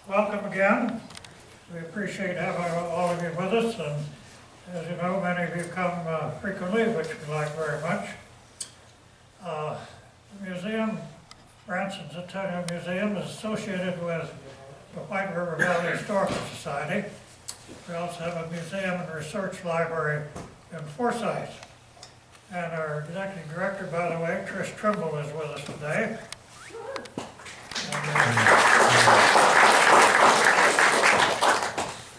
Welcome again. We appreciate having all of you with us, and as you know, many of you come frequently, which we like very much. The museum, Branson Centennial Museum, is associated with the White River Valley Historical Society. We also have a museum and research library in Forsyth. And our executive director, by the way, Trish Trimble, is with us today.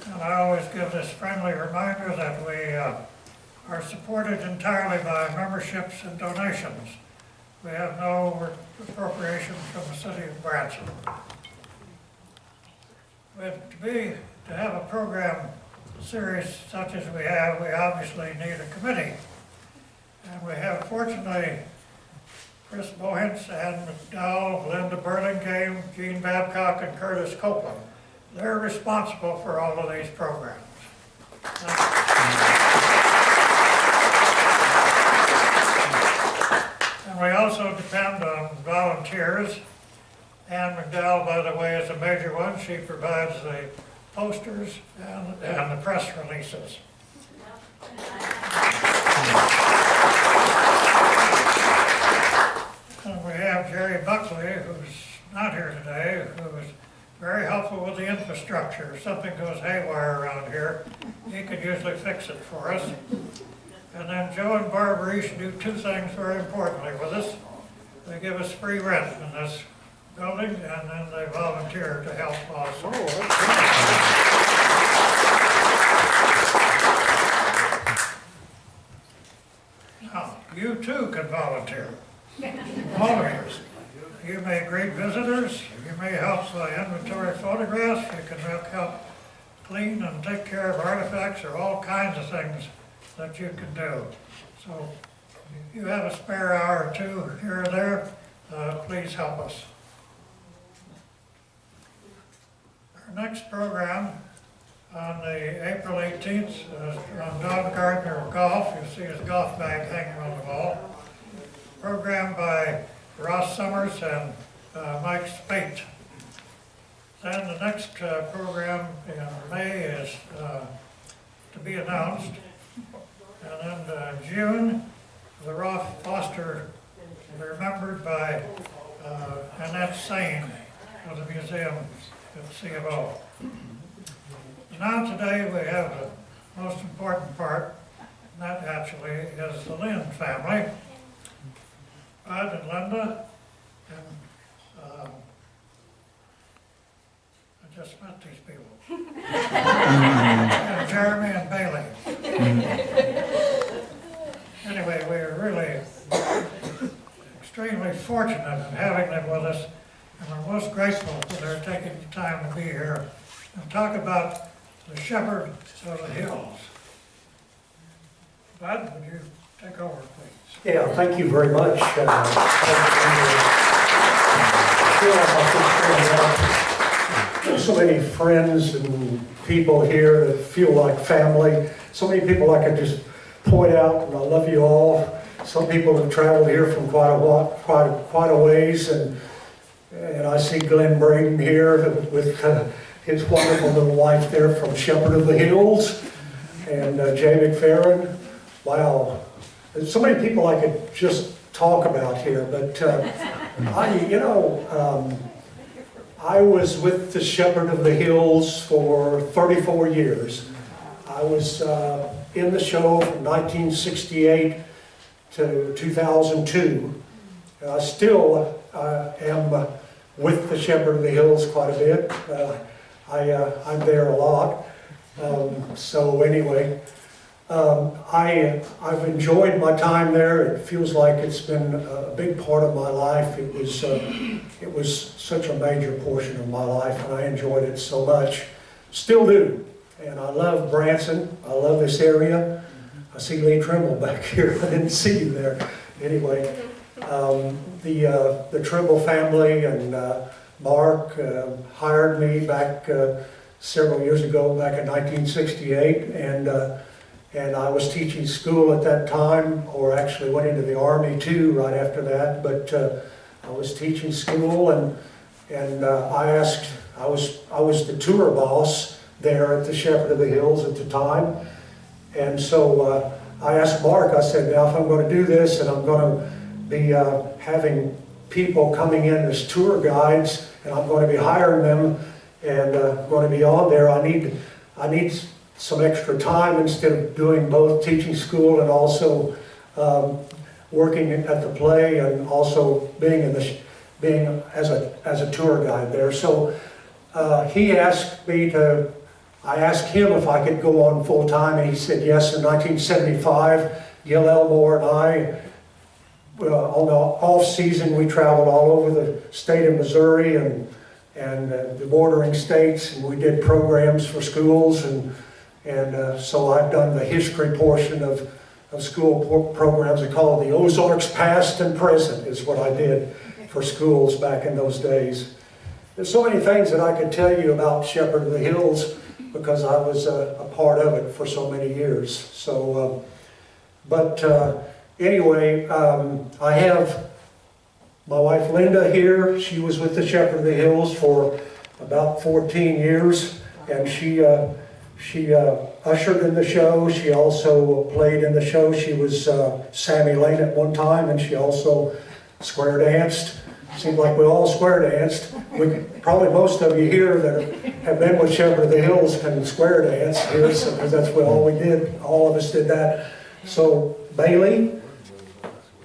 And I always give this friendly reminder that we are supported entirely by memberships and donations. We have no appropriations from the city of Branson. To have a program series such as we have, we obviously need a committee. And we have, fortunately, Chris Bohentz, Ann McDowell, Lynda Burlingame, Gene Babcock, and Curtis Copeland. They're responsible for all of these programs. And we also depend on volunteers. Ann McDowell, by the way, is a major one. She provides the posters and the press releases. And we have Jerry Buckley, who's not here today, who is very helpful with the infrastructure. If something goes haywire around here, he can usually fix it for us. And then Joe and Barbara each do two things very importantly with us. They give us free rent in this building, and then they volunteer to help also. Now, you too can volunteer. All of you. You may greet visitors, you may help inventory photographs, you can help clean and take care of artifacts, or all kinds of things that you can do. So if you have a spare hour or two here or there, please help us. Our next program on the April 18th is from Don Gardner Golf. You see his golf bag hanging on the wall. Program by Ross Summers and Mike Spate. Then the next program in May is to be announced. And then June, the Rolf Foster will be remembered by Annette Sane of the museum at C of O. Now today we have the most important part, and that actually is the Lynn family. Bud and Lynda, and I just met these people. And Jeremy and Bailey. Anyway, we're really extremely fortunate in having them with us, and we're most grateful for their taking the time to be here and talk about the Shepherd of the Hills. Bud, would you take over, please? Yeah, thank you very much. So many friends and people here that feel like family. So many people I could just point out, and I love you all. Some people have traveled here from quite a ways, and I see Glenn Braden here with his wonderful little wife there from Shepherd of the Hills, and Jay McFerrin. Wow. There's so many people I could just talk about here, but I was with the Shepherd of the Hills for 34 years. I was in the show from 1968 to 2002. And I still am with the Shepherd of the Hills quite a bit. I'm there a lot. So anyway. I've enjoyed my time there. It feels like it's been a big part of my life. It was such a major portion of my life, and I enjoyed it so much. Still do. And I love Branson. I love this area. I see Lee Trimble back here. I didn't see you there. Anyway, the Trimble family and Mark hired me back several years ago, back in 1968, and I was teaching school at that time, or actually went into the Army too right after that, but I was teaching school, and And I was the tour boss there at the Shepherd of the Hills at the time. And so I asked Mark, I said, now if I'm going to do this and I'm going to be having people coming in as tour guides, and I'm going to be hiring them and going to be on there, I need some extra time instead of doing both teaching school and also working at the play and also being as a tour guide there. So he asked me to. I asked him if I could go on full time, and he said yes. In 1975, Gil Elmore and I, on the off season, we traveled all over the state of Missouri and the bordering states, and we did programs for schools, and so I've done the history portion of school programs. I call it the Ozarks Past and Present is what I did for schools back in those days. There's so many things that I could tell you about Shepherd of the Hills because I was a part of it for so many years. So, anyway, I have my wife Lynda here. She was with the Shepherd of the Hills for about 14 years, and she ushered in the show. She also played in the show. She was Sammy Lane at one time, and she also square danced. Seemed like we all square danced. Probably most of you here that have been with Shepherd of the Hills can square dance here, because that's what all we did. All of us did that. So Bailey,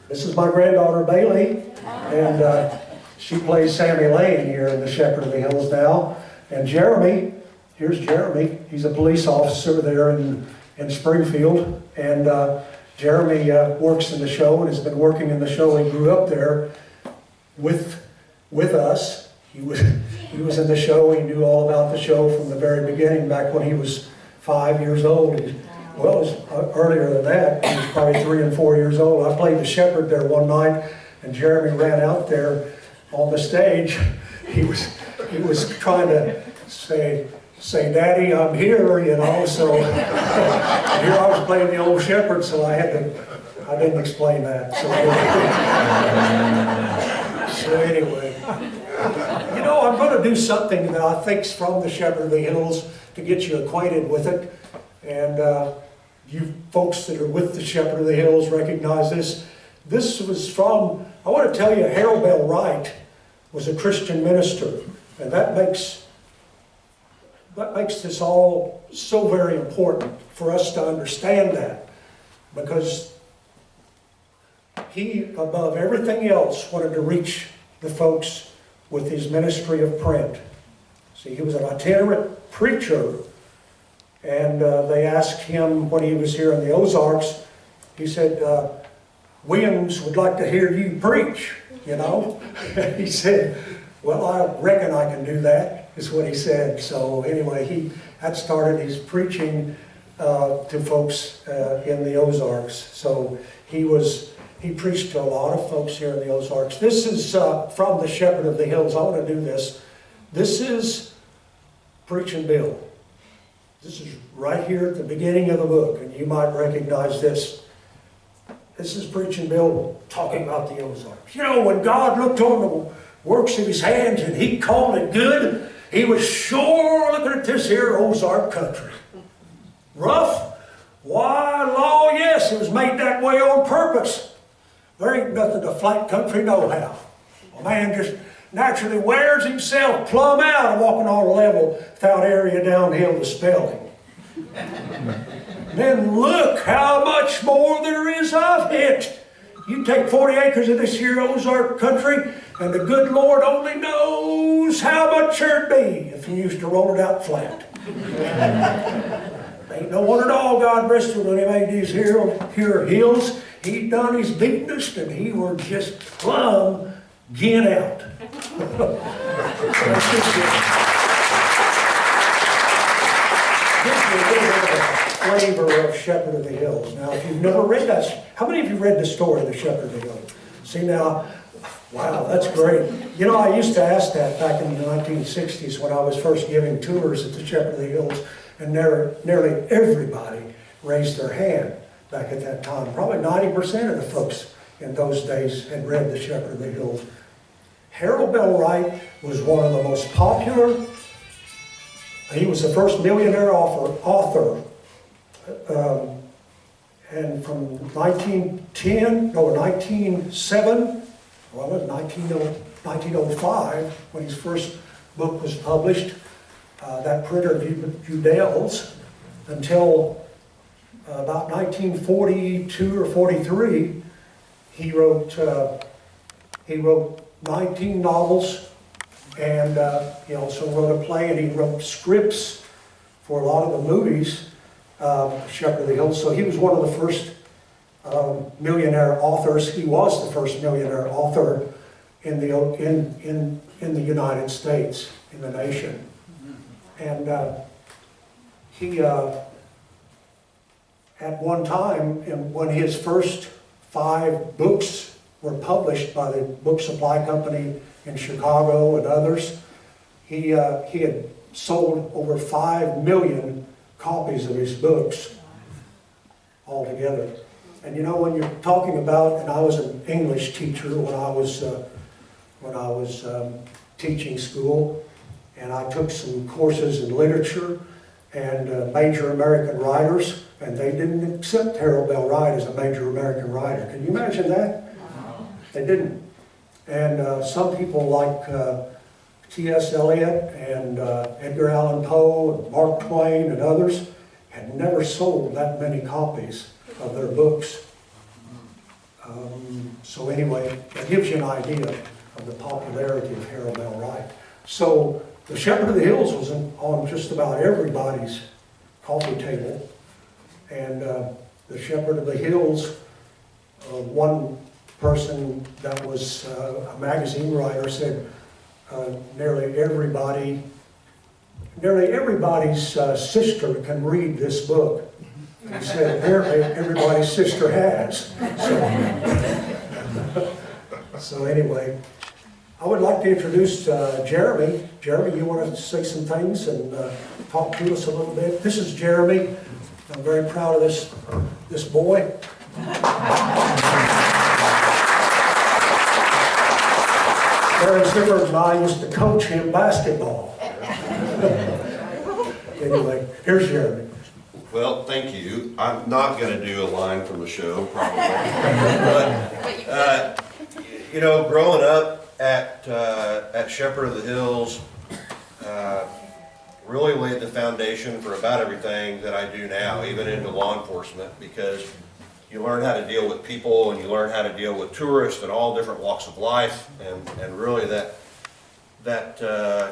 this is my granddaughter Bailey, and she plays Sammy Lane here in the Shepherd of the Hills now. And Jeremy, here's Jeremy. He's a police officer there in Springfield, and Jeremy works in the show and has been working in the show. He grew up there with us. He was in the show. He knew all about the show from the very beginning, back when he was 5 years old. Well, it was earlier than that. He was probably 3 and 4 years old. I played the shepherd there one night, and Jeremy ran out there on the stage. He was trying to say, "Daddy, I'm here," you know. So here I was playing the old shepherd, so I didn't explain that. So anyway, you know, I'm going to do something that I think's from the Shepherd of the Hills to get you acquainted with it. And you folks that are with the Shepherd of the Hills recognize this. This was from, I want to tell you, Harold Bell Wright was a Christian minister. And that makes this all so very important for us to understand that. Because he, above everything else, wanted to reach the folks with his ministry of print. See, he was an itinerant preacher, and they asked him when he was here in the Ozarks, he said, "Williams would like to hear you preach," you know. He said, "Well, I reckon I can do that," is what he said. So anyway, that started his preaching to folks in the Ozarks. So he preached to a lot of folks here in the Ozarks. This is from the Shepherd of the Hills. I want to do this. This is Preaching Bill. This is right here at the beginning of the book, and you might recognize this. This is Preaching Bill talking about the Ozarks. You know, when God looked on the works of his hands and he called it good, he was sure looking at this here Ozark country. Rough? Why, law, yes, it was made that way on purpose. There ain't nothing to flat country nohow. A man just naturally wears himself plumb out walking on a level without area downhill to spell him. Then look how much more there is of it. You take 40 acres of this here Ozark country, and the good Lord only knows how much there'd be if you used to roll it out flat. Ain't no wonder at all God rested when he made these here hills. He done his beatenest, and he were just plumb gin out. Flavor of Shepherd of the Hills. Now, if you've never read that, how many of you read the story of the Shepherd of the Hills? See now, wow, that's great. You know, I used to ask that back in the 1960s when I was first giving tours at the Shepherd of the Hills, and nearly everybody raised their hand back at that time. Probably 90% of the folks in those days had read the Shepherd of the Hills. Harold Bell Wright was one of the most popular. He was the first millionaire author. And from 1907, well, it was 1905, when his first book was published, that printer Udell's, until about 1942 or 43, he wrote 19 novels, and he also wrote a play, and he wrote scripts for a lot of the movies, Shepherd of the Hills. So he was one of the first millionaire authors. He was the first millionaire author in the United States, in the nation. And he, at one time, when his first 5 books were published by the book supply company in Chicago and others, he had sold over 5 million copies of his books altogether. And you know, when you're talking about, and I was an English teacher when I was teaching school, and I took some courses in literature and major American writers, and they didn't accept Harold Bell Wright as a major American writer. Can you imagine that? They didn't. And some people like T.S. Eliot and Edgar Allan Poe and Mark Twain and others had never sold that many copies of their books. So anyway, it gives you an idea of the popularity of Harold Bell Wright. So The Shepherd of the Hills was on just about everybody's coffee table. And The Shepherd of the Hills, one person that was a magazine writer said nearly everybody's sister can read this book. And he said apparently everybody's sister has. So anyway, I would like to introduce Jeremy. Jeremy, you want to say some things and talk to us a little bit? This is Jeremy. I'm very proud of this boy. Aaron Zippers and I used to coach him basketball. Anyway, here's Jeremy. Well, thank you. I'm not going to do a line from the show, probably. But, you know, growing up at Shepherd of the Hills really laid the foundation for about everything that I do now, even into law enforcement, because you learn how to deal with people and you learn how to deal with tourists and all different walks of life, and really that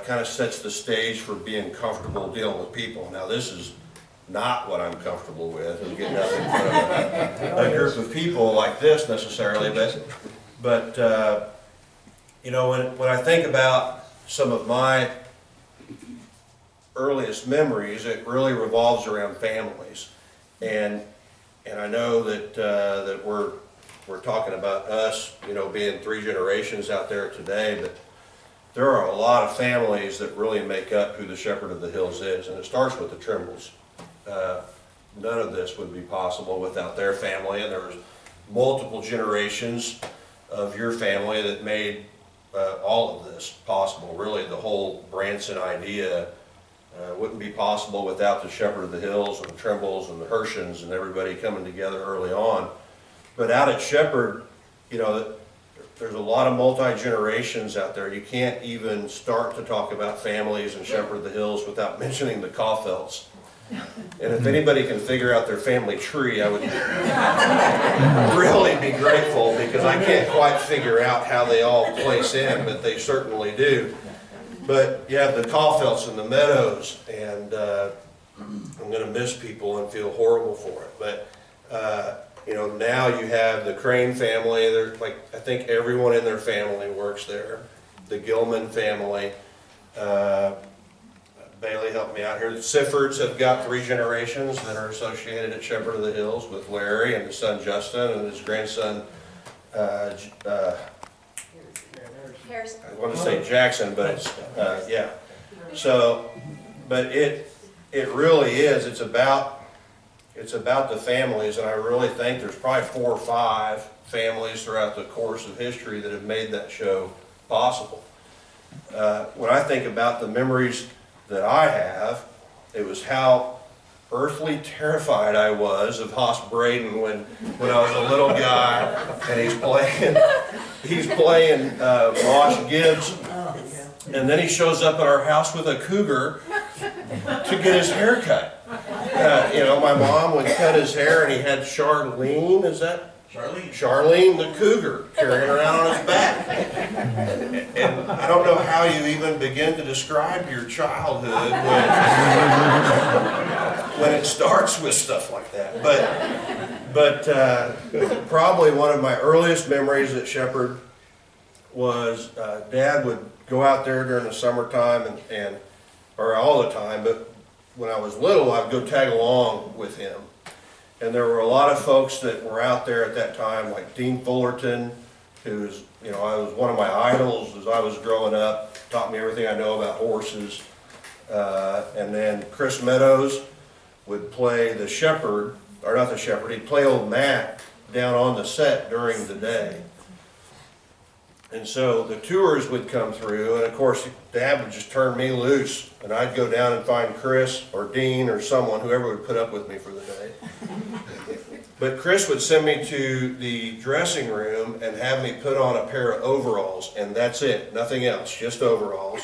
kind of sets the stage for being comfortable dealing with people. Now, this is not what I'm comfortable with, is getting up in front of a group of people like this necessarily, but you know, when I think about some of my earliest memories, it really revolves around families, and I know that we're talking about us, you know, being 3 generations out there today, but there are a lot of families that really make up who the Shepherd of the Hills is, and it starts with the Trimbles. None of this would be possible without their family, and there was multiple generations of your family that made all of this possible. Really, the whole Branson idea wouldn't be possible without the Shepherd of the Hills and the Trimbles and the Hershans and everybody coming together early on. But out at Shepherd, you know, there's a lot of multi-generations out there. You can't even start to talk about families and Shepherd of the Hills without mentioning the Caulfields. And if anybody can figure out their family tree, I would really be grateful, because I can't quite figure out how they all place in, but they certainly do. But you have the Caulfields and the Meadows, and I'm going to miss people and feel horrible for it. But you know, now you have the Crane family. They're like, I think everyone in their family works there. The Gilman family. Bailey helped me out here. The Siffords have got 3 generations that are associated at Shepherd of the Hills, with Larry and his son Justin and his grandson Harrison. I want to say Jackson, but it's yeah. So, but it really is. It's about the families, and I really think there's probably 4 or 5 families throughout the course of history that have made that show possible. When I think about the memories that I have, it was how earthly terrified I was of Hoss Braden when I was a little guy, and he's playing Wash Gibbs, and then he shows up at our house with a cougar to get his hair cut. You know, my mom would cut his hair, and he had Charlene, is that? Charlene the cougar carrying around on his back. And I don't know how you even begin to describe your childhood when it starts with stuff like that. But probably one of my earliest memories at Shepherd was Dad would go out there during the summertime or all the time, but when I was little, I'd go tag along with him. And there were a lot of folks that were out there at that time, like Dean Fullerton, who's, you know, I was one of my idols as I was growing up, taught me everything I know about horses. And then Chris Meadows would play the shepherd, or not the shepherd, he'd play old Matt down on the set during the day. And so the tours would come through, and of course Dad would just turn me loose, and I'd go down and find Chris or Dean or someone, whoever would put up with me for the day. But Chris would send me to the dressing room and have me put on a pair of overalls, and that's it, nothing else, just overalls.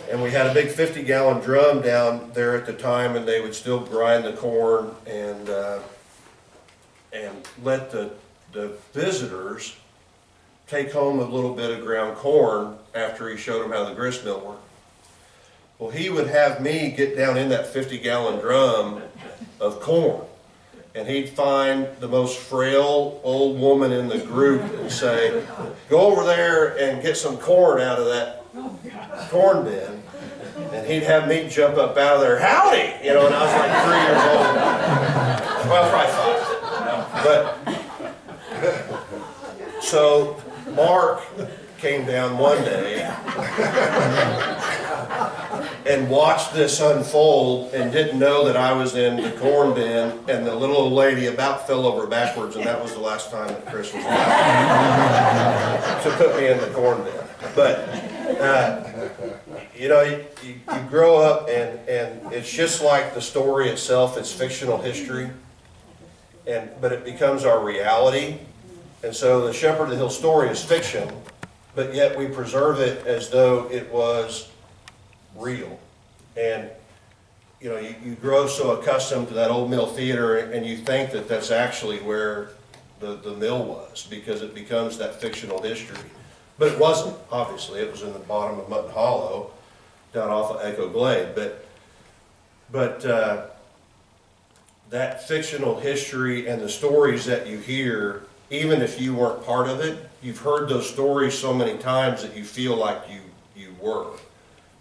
And we had a big 50-gallon drum down there at the time, and they would still grind the corn and let the visitors take home a little bit of ground corn after he showed them how the grist mill worked. Well, he would have me get down in that 50-gallon drum of corn, and he'd find the most frail old woman in the group and say, go over there and get some corn out of that corn bin. And he'd have me jump up out of there, howdy! You know, and I was like 3 years old. Well, probably 5. But, so Mark came down one day and watched this unfold and didn't know that I was in the corn bin, and the little old lady about fell over backwards, and that was the last time that Chris was allowed to put me in the corn bin. But you know, you grow up and it's just like the story itself, it's fictional history, but it becomes our reality. And so the Shepherd of the Hill story is fiction, but yet we preserve it as though it was real. And you know, you grow so accustomed to that old mill theater, and you think that that's actually where the mill was, because it becomes that fictional history. But it wasn't, obviously. It was in the bottom of Mutton Hollow, down off of Echo Glade. But that fictional history and the stories that you hear, even if you weren't part of it, you've heard those stories so many times that you feel like you were.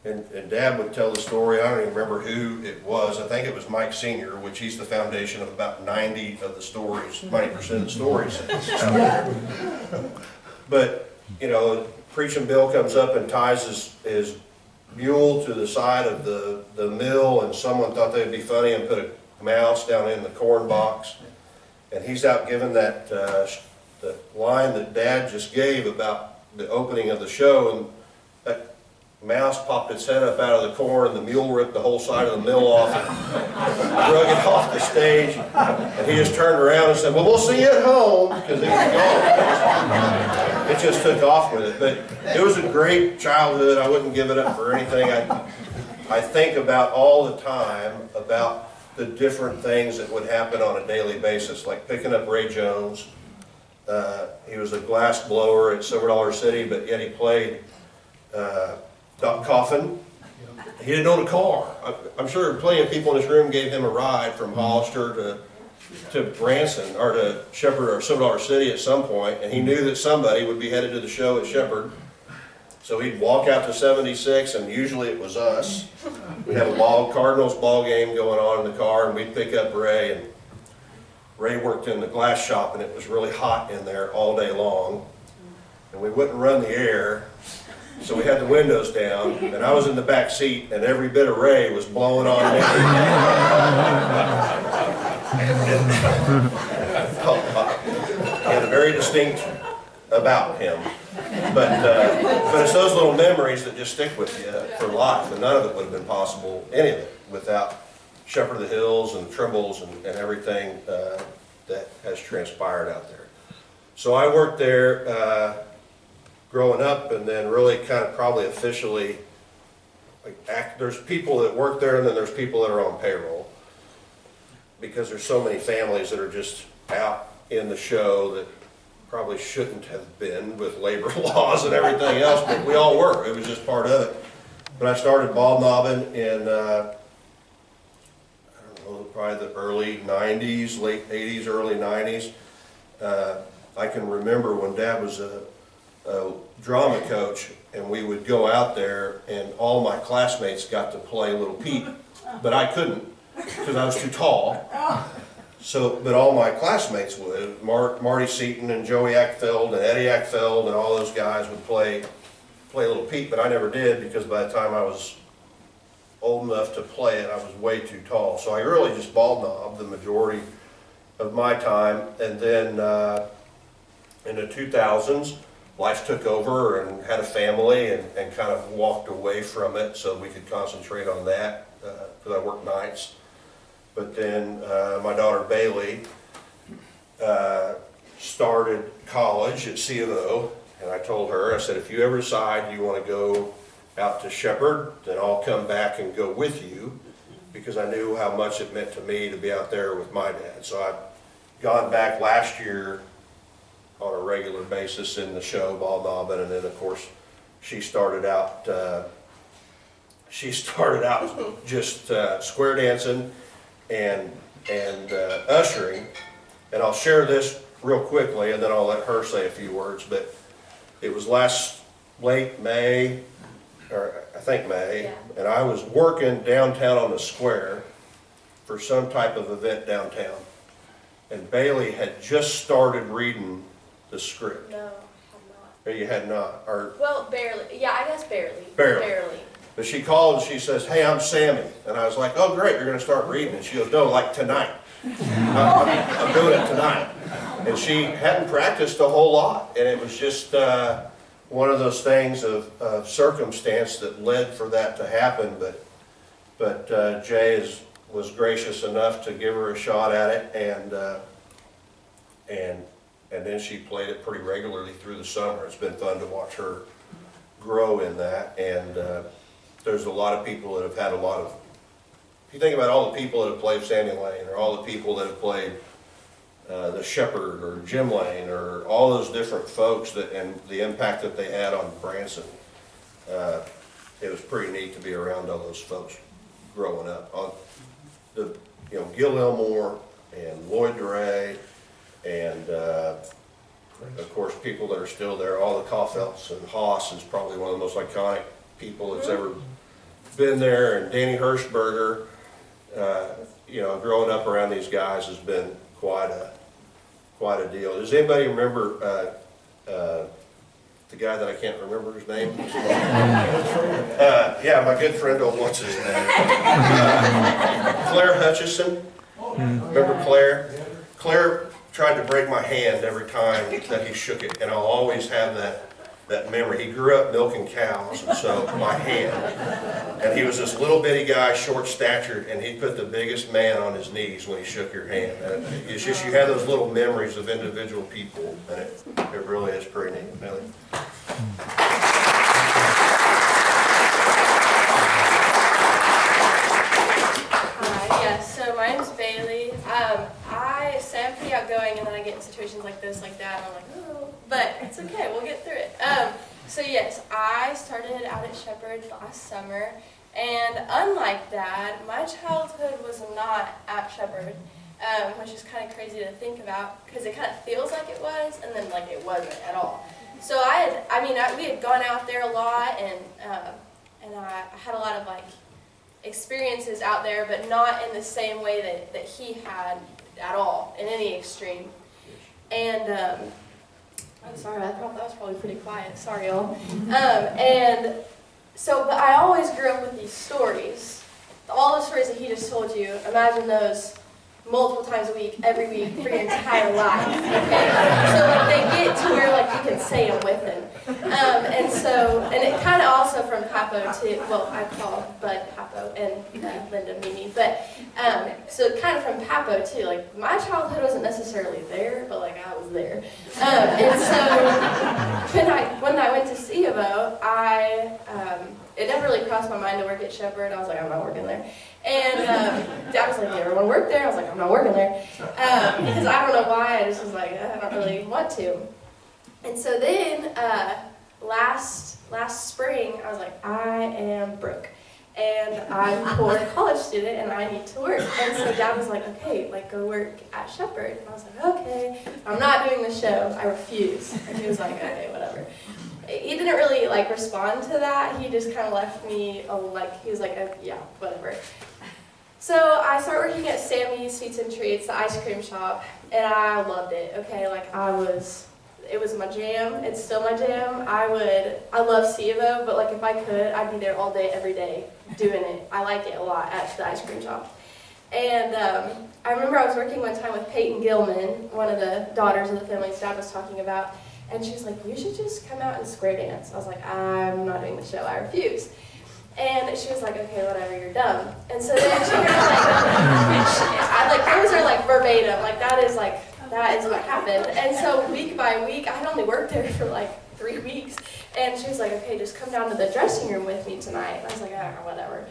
And Dad would tell the story, I don't even remember who it was. I think it was Mike Sr., which he's the foundation of about 90 of the stories, 90% of the stories. But, you know, Preaching Bill comes up and ties his mule to the side of the mill, and someone thought they'd be funny and put a mouse down in the corn box. And he's out giving that the line that Dad just gave about the opening of the show, and that mouse popped its head up out of the corn, and the mule ripped the whole side of the mill off and drug it off the stage. And he just turned around and said, well, we'll see you at home, because it was gone. It just took off with it. But it was a great childhood. I wouldn't give it up for anything. I think about all the time about the different things that would happen on a daily basis, like picking up Ray Jones. He was a glass blower at Silver Dollar City, but yet he played Doc Coffin. He didn't own a car. I'm sure plenty of people in this room gave him a ride from Hollister to Branson, or to Shepherd or Silver Dollar City at some point, and he knew that somebody would be headed to the show at Shepherd. So he'd walk out to 76, and usually it was us. We'd have a Cardinals ball game going on in the car, and we'd pick up Ray, and Ray worked in the glass shop, and it was really hot in there all day long, and we wouldn't run the air, so we had the windows down, and I was in the back seat, and every bit of Ray was blowing on me. He had a very distinct about him. But it's those little memories that just stick with you for life, and none of it would have been possible, any of it, without Shepherd of the Hills and Trimbles and everything that has transpired out there. So I worked there growing up, and then really kind of probably officially, there's people that work there, and then there's people that are on payroll, because there's so many families that are just out in the show that probably shouldn't have been with labor laws and everything else, but we all were. It was just part of it. But I started ball knobbing in, I don't know, probably the early 90s, late 80s, early 90s. I can remember when Dad was a drama coach, and we would go out there, and all my classmates got to play Little Pete, but I couldn't because I was too tall. So, but all my classmates would. Marty Seaton and Joey Ackfeld and Eddie Ackfeld and all those guys would play Little Pete, but I never did, because by the time I was old enough to play it, I was way too tall. So I really just ball knobbed the majority of my time, and then in the 2000s, life took over and had a family, and kind of walked away from it so we could concentrate on that, because I worked nights. But then my daughter Bailey started college at CNO, and I told her, I said, if you ever decide you want to go out to Shepherd, then I'll come back and go with you, because I knew how much it meant to me to be out there with my dad. So I've gone back last year on a regular basis in the show, ball knobbing, and then of course she started out just square dancing and ushering. And I'll share this real quickly, and then I'll let her say a few words. But it was late May, or I think May, yeah. And I was working downtown on the square for some type of event downtown, and Bailey had just started reading the script. No, I have not. Or you had not, or Well, barely. Yeah, I guess barely. Barely. But she called and she says, hey, I'm Sammy. And I was like, oh great, you're going to start reading. And she goes, no, like tonight. I'm doing it tonight. And she hadn't practiced a whole lot. And it was just one of those things of circumstance that led for that to happen. But Jay was gracious enough to give her a shot at it. And then she played it pretty regularly through the summer. It's been fun to watch her grow in that. And there's a lot of people that have had a lot of, if you think about all the people that have played Sandy Lane, or all the people that have played the Shepherd or Jim Lane, or all those different folks that, and the impact that they had on Branson, it was pretty neat to be around all those folks growing up. Gil Elmore and Lloyd DeRay, and of course people that are still there, all the Kauffelts, and Haas is probably one of the most iconic people that's ever been there, and Danny Hirschberger. Growing up around these guys has been quite a deal. Does anybody remember the guy that I can't remember his name? Yeah, my good friend, what's his name? Claire Hutchison. Remember Claire? Claire tried to break my hand every time that he shook it, and I'll always have that memory. He grew up milking cows, and so my hand, and he was this little bitty guy, short-statured, and he put the biggest man on his knees when he shook your hand. And it's just, you have those little memories of individual people, and it really is pretty neat. Billy. So my name's Bailey. I say I'm pretty outgoing, and then I get in situations like this, like that, and I'm like, oh, but it's okay, we'll get through it. So yes, I started out at Shepherd last summer, and unlike Dad, my childhood was not at Shepherd, which is kind of crazy to think about, because it kind of feels like it was, and then like it wasn't at all. So we had gone out there a lot, and I had a lot of like experiences out there, but not in the same way that he had at all, in any extreme. And I'm sorry, I thought that was probably pretty quiet. Sorry, y'all. But I always grew up with these stories. All the stories that he just told you, imagine those multiple times a week, every week, for your entire life, okay? So like they get to where like you can say them with them. And it kind of also from Papo too, well I call Bud Papo and Lynda Mimi, but so kind of from Papo too, like my childhood wasn't necessarily there, but like I was there. And so when I went to C of O, it never really crossed my mind to work at Shepherd. I was like, I'm not working there. And Dad was like, you ever want to work there? I was like, I'm not working there. Because I don't know why, I just was like, I don't really want to. And so then, last spring, I was like, I am broke. And I'm a poor college student and I need to work. And so Dad was like, okay, like go work at Shepherd. And I was like, okay, I'm not doing the show, I refuse. And he was like, okay, whatever. He didn't really like respond to that. He just kind of left me, he was like, yeah, whatever. So I started working at Sammy's Sweets and Treats, the ice cream shop, and I loved it, okay? Like it was my jam, it's still my jam. I love C of O, but like if I could, I'd be there all day, every day, doing it. I like it a lot at the ice cream shop. And I remember I was working one time with Peyton Gilman, one of the daughters of the family's dad was talking about, and she was like, you should just come out and square dance. I was like, I'm not doing the show, I refuse. And she was like, okay, whatever, you're dumb. And so then she was like, those are like verbatim, like that is what happened. And so week by week, I had only worked there for like 3 weeks. And she was like, okay, just come down to the dressing room with me tonight. And I was like, oh, whatever.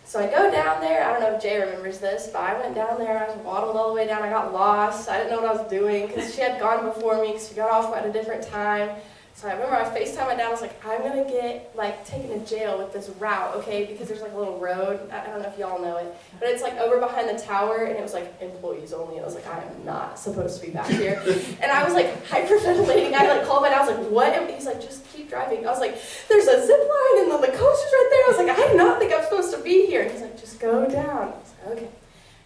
So I go down there, I don't know if Jay remembers this, but I went down there, I waddled all the way down, I got lost, I didn't know what I was doing, because she had gone before me, because she got off at a different time. So I remember I FaceTimed my dad, I was like, I'm going to get taken to jail with this route, okay, because there's like a little road, I don't know if y'all know it, but it's like over behind the tower, and it was like employees only, and I was like, I am not supposed to be back here. And I was like hyperventilating, I called my dad, I was like, what? And he's like, just keep driving. I was like, there's a zip line, and the coaster's right there. I was like, I do not think I'm supposed to be here. And he's like, just go down. I was like, okay.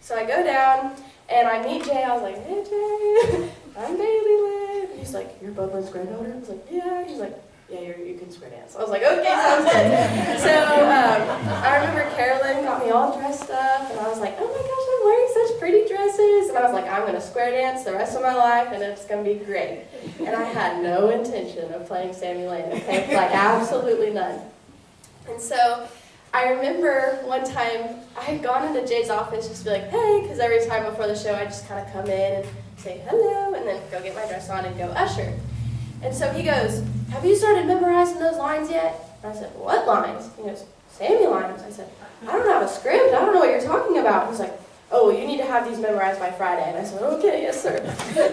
So I go down, and I meet Jay, I was like, hey Jay, I'm Bailey Lynn. And he's like, you're Bubba's granddaughter? I was like, yeah. He's like, yeah, you can square dance. I was like, okay, sounds good. So I remember Carolyn got me all dressed up, and I was like, oh my gosh, I'm wearing such pretty dresses. And I was like, I'm going to square dance the rest of my life, and it's going to be great. And I had no intention of playing Sammy Lane, okay? Like, absolutely none. And so I remember one time I had gone into Jay's office just to be like, hey, because every time before the show I just kind of come in and say hello, and then go get my dress on and go usher. And so he goes, have you started memorizing those lines yet? And I said, what lines? He goes, Sammy lines. I said, I don't have a script. I don't know what you're talking about. He's like, oh, you need to have these memorized by Friday. And I said, okay, yes, sir.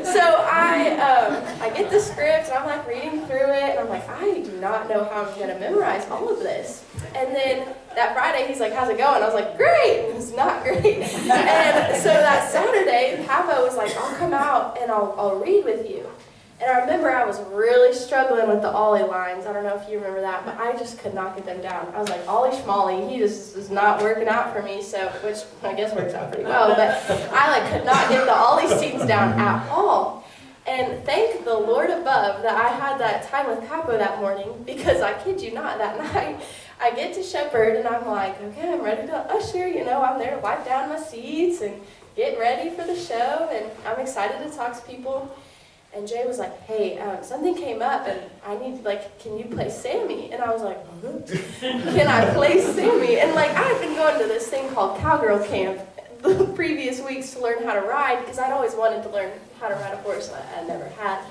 So I get the script, and I'm like reading through it, and I'm like, I do not know how I'm going to memorize all of this. And then that Friday, he's like, how's it going? I was like, great. And it's not great. And so that Saturday, Papa was like, I'll come out and I'll read with you. And I remember I was really struggling with the Ollie lines. I don't know if you remember that, but I just could not get them down. I was like, Ollie Schmolly, he just is not working out for me, so, which I guess works out pretty well, but I could not get the Ollie scenes down at all. And thank the Lord above that I had that time with Capo that morning, because I kid you not, that night, I get to Shepherd and I'm like, okay, I'm ready to usher, I'm there to wipe down my seats and get ready for the show, and I'm excited to talk to people. And Jay was like, hey, something came up and I need, can you play Sammy? And I was like, can I play Sammy? And I've been going to this thing called Cowgirl Camp the previous weeks to learn how to ride, because I'd always wanted to learn how to ride a horse that I never had.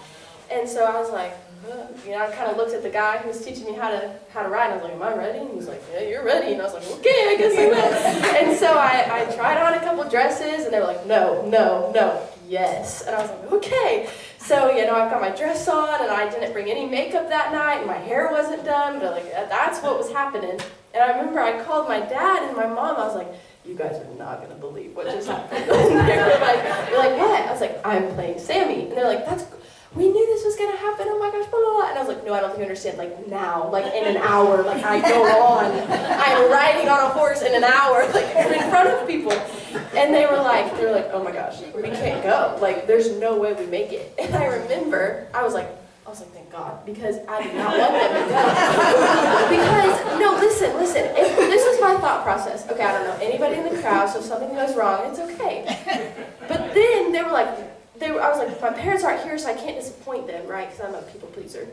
And so I was like, I kind of looked at the guy who was teaching me how to ride, and I was like, am I ready? And he was like, yeah, you're ready. And I was like, okay, I guess I will. And so I tried on a couple dresses, and they were like, no, no, no, yes. And I was like, okay. So, I've got my dress on, and I didn't bring any makeup that night, and my hair wasn't done, but that's what was happening. And I remember I called my dad and my mom. I was like, you guys are not going to believe what just happened. They're like, what? I was like, I'm playing Sammy. And they're like, we knew this was going to happen, oh my gosh, blah, blah, blah. And I was like, no, I don't think you understand, now, in an hour, I go on, I'm riding on a horse in an hour, in front of people. And they were like, oh my gosh, we can't go, there's no way we make it. And I remember, I was like, I was like, thank God, because I did not want them to go. Because, no, listen, this is my thought process. Okay, I don't know anybody in the crowd, so if something goes wrong, it's okay. But then they were like, I was like, my parents aren't here, so I can't disappoint them, right? Because I'm a people pleaser.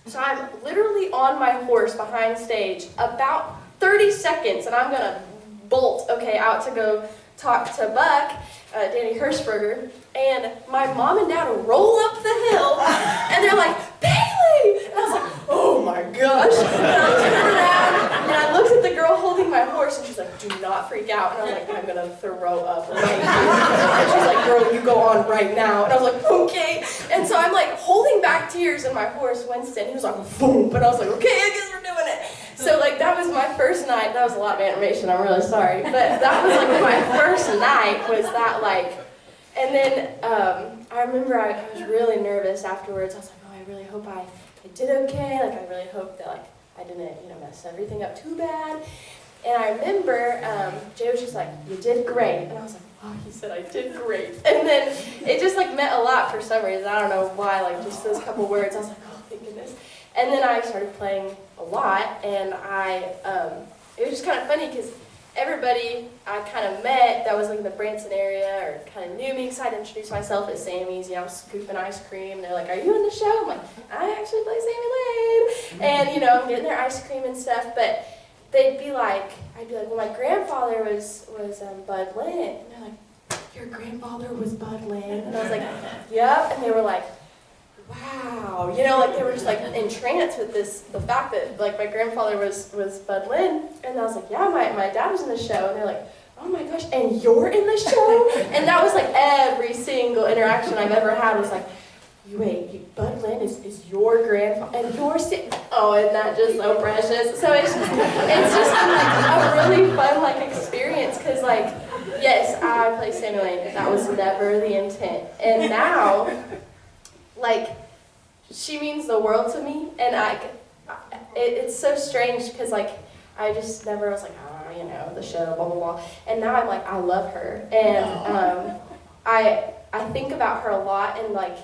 So I'm literally on my horse behind stage about 30 seconds, and I'm gonna bolt, okay, out to go talk to Buck, Danny Hirschberger, and my mom and dad roll up the hill, and they're like, Bailey! And I was like, oh my gosh. And I turned around, and I looked at the girl holding my horse, and she's like, do not freak out. And I was like, I'm gonna throw up right here. And she's like, girl, you go on right now. And I was like, okay. And so I'm like holding back tears, and my horse, Winston, he was like, boom. And I was like, okay, I guess we're doing it. So like that was my first night. That was a lot of information, I'm really sorry. But that was like my first night, was that like, and then I remember I was really nervous afterwards. I was like, oh, I really hope I did okay. Like I really hope that like I didn't, mess everything up too bad. And I remember Jay was just like, you did great. And I was like, wow, he said I did great. And then it just like meant a lot for some reason. I don't know why, like just those couple words. I was like, oh, thank goodness. And then I started playing a lot, and it was just kind of funny because everybody I kind of met that was like in the Branson area or kind of knew me, because I'd introduced myself as Sammy's, I was scooping ice cream, and they're like, are you in the show? I'm like, I actually play Sammy Lynn. And, I'm getting their ice cream and stuff, but I'd be like, well, my grandfather was Bud Lynn. And they're like, your grandfather was Bud Lynn? And I was like, yep. And they were like, wow, like they were just like entranced with the fact that like my grandfather was Bud Lynn. And I was like, yeah, my dad was in the show. And they're like, oh my gosh, and you're in the show? And that was like every single interaction I've ever had was like, Bud Lynn is your grandfather, and you're isn't that just so precious? So it's just like a really fun like experience, because like, yes, I play Sammy Lynn, that was never the intent. And now, like, she means the world to me, and it's so strange because like I just never was like, the show, blah blah blah, and now I'm like, I love her, and I think about her a lot, and like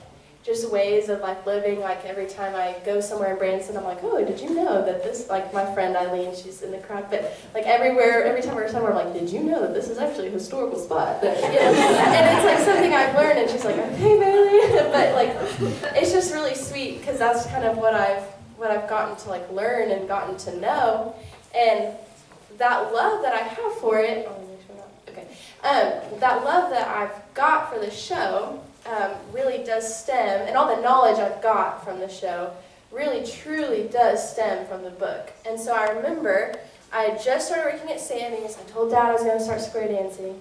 just ways of like living. Like every time I go somewhere in Branson, I'm like, oh, did you know that this, like my friend Eileen, she's in the crowd, but like every time we're somewhere, I'm like, did you know that this is actually a historical spot? And it's like something I've learned, and she's like, okay, Bailey. But like, it's just really sweet, because that's kind of what I've gotten to like learn and gotten to know, and that love that I have for it. That love that I've got for the show really does stem, and all the knowledge I've got from the show really truly does stem from the book. And so I remember I had just started working at Sammy's. I told Dad I was going to start square dancing,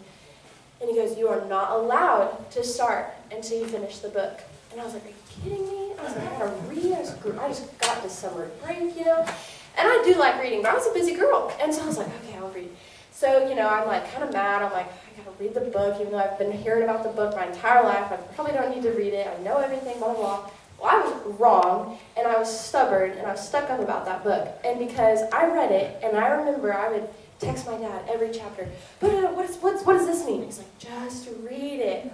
and he goes, you are not allowed to start until you finish the book. And I was like, are you kidding me? I was like, I gotta read. I just got this summer break, and I do like reading, but I was a busy girl, and so I was like, okay, I'll read. So, I'm like kind of mad. I'm like, I gotta read the book, even though I've been hearing about the book my entire life. I probably don't need to read it. I know everything, blah, blah, blah. Well, I was wrong, and I was stubborn, and I was stuck up about that book. And because I read it, and I remember I would text my dad every chapter, but what does this mean? He's like, just read it.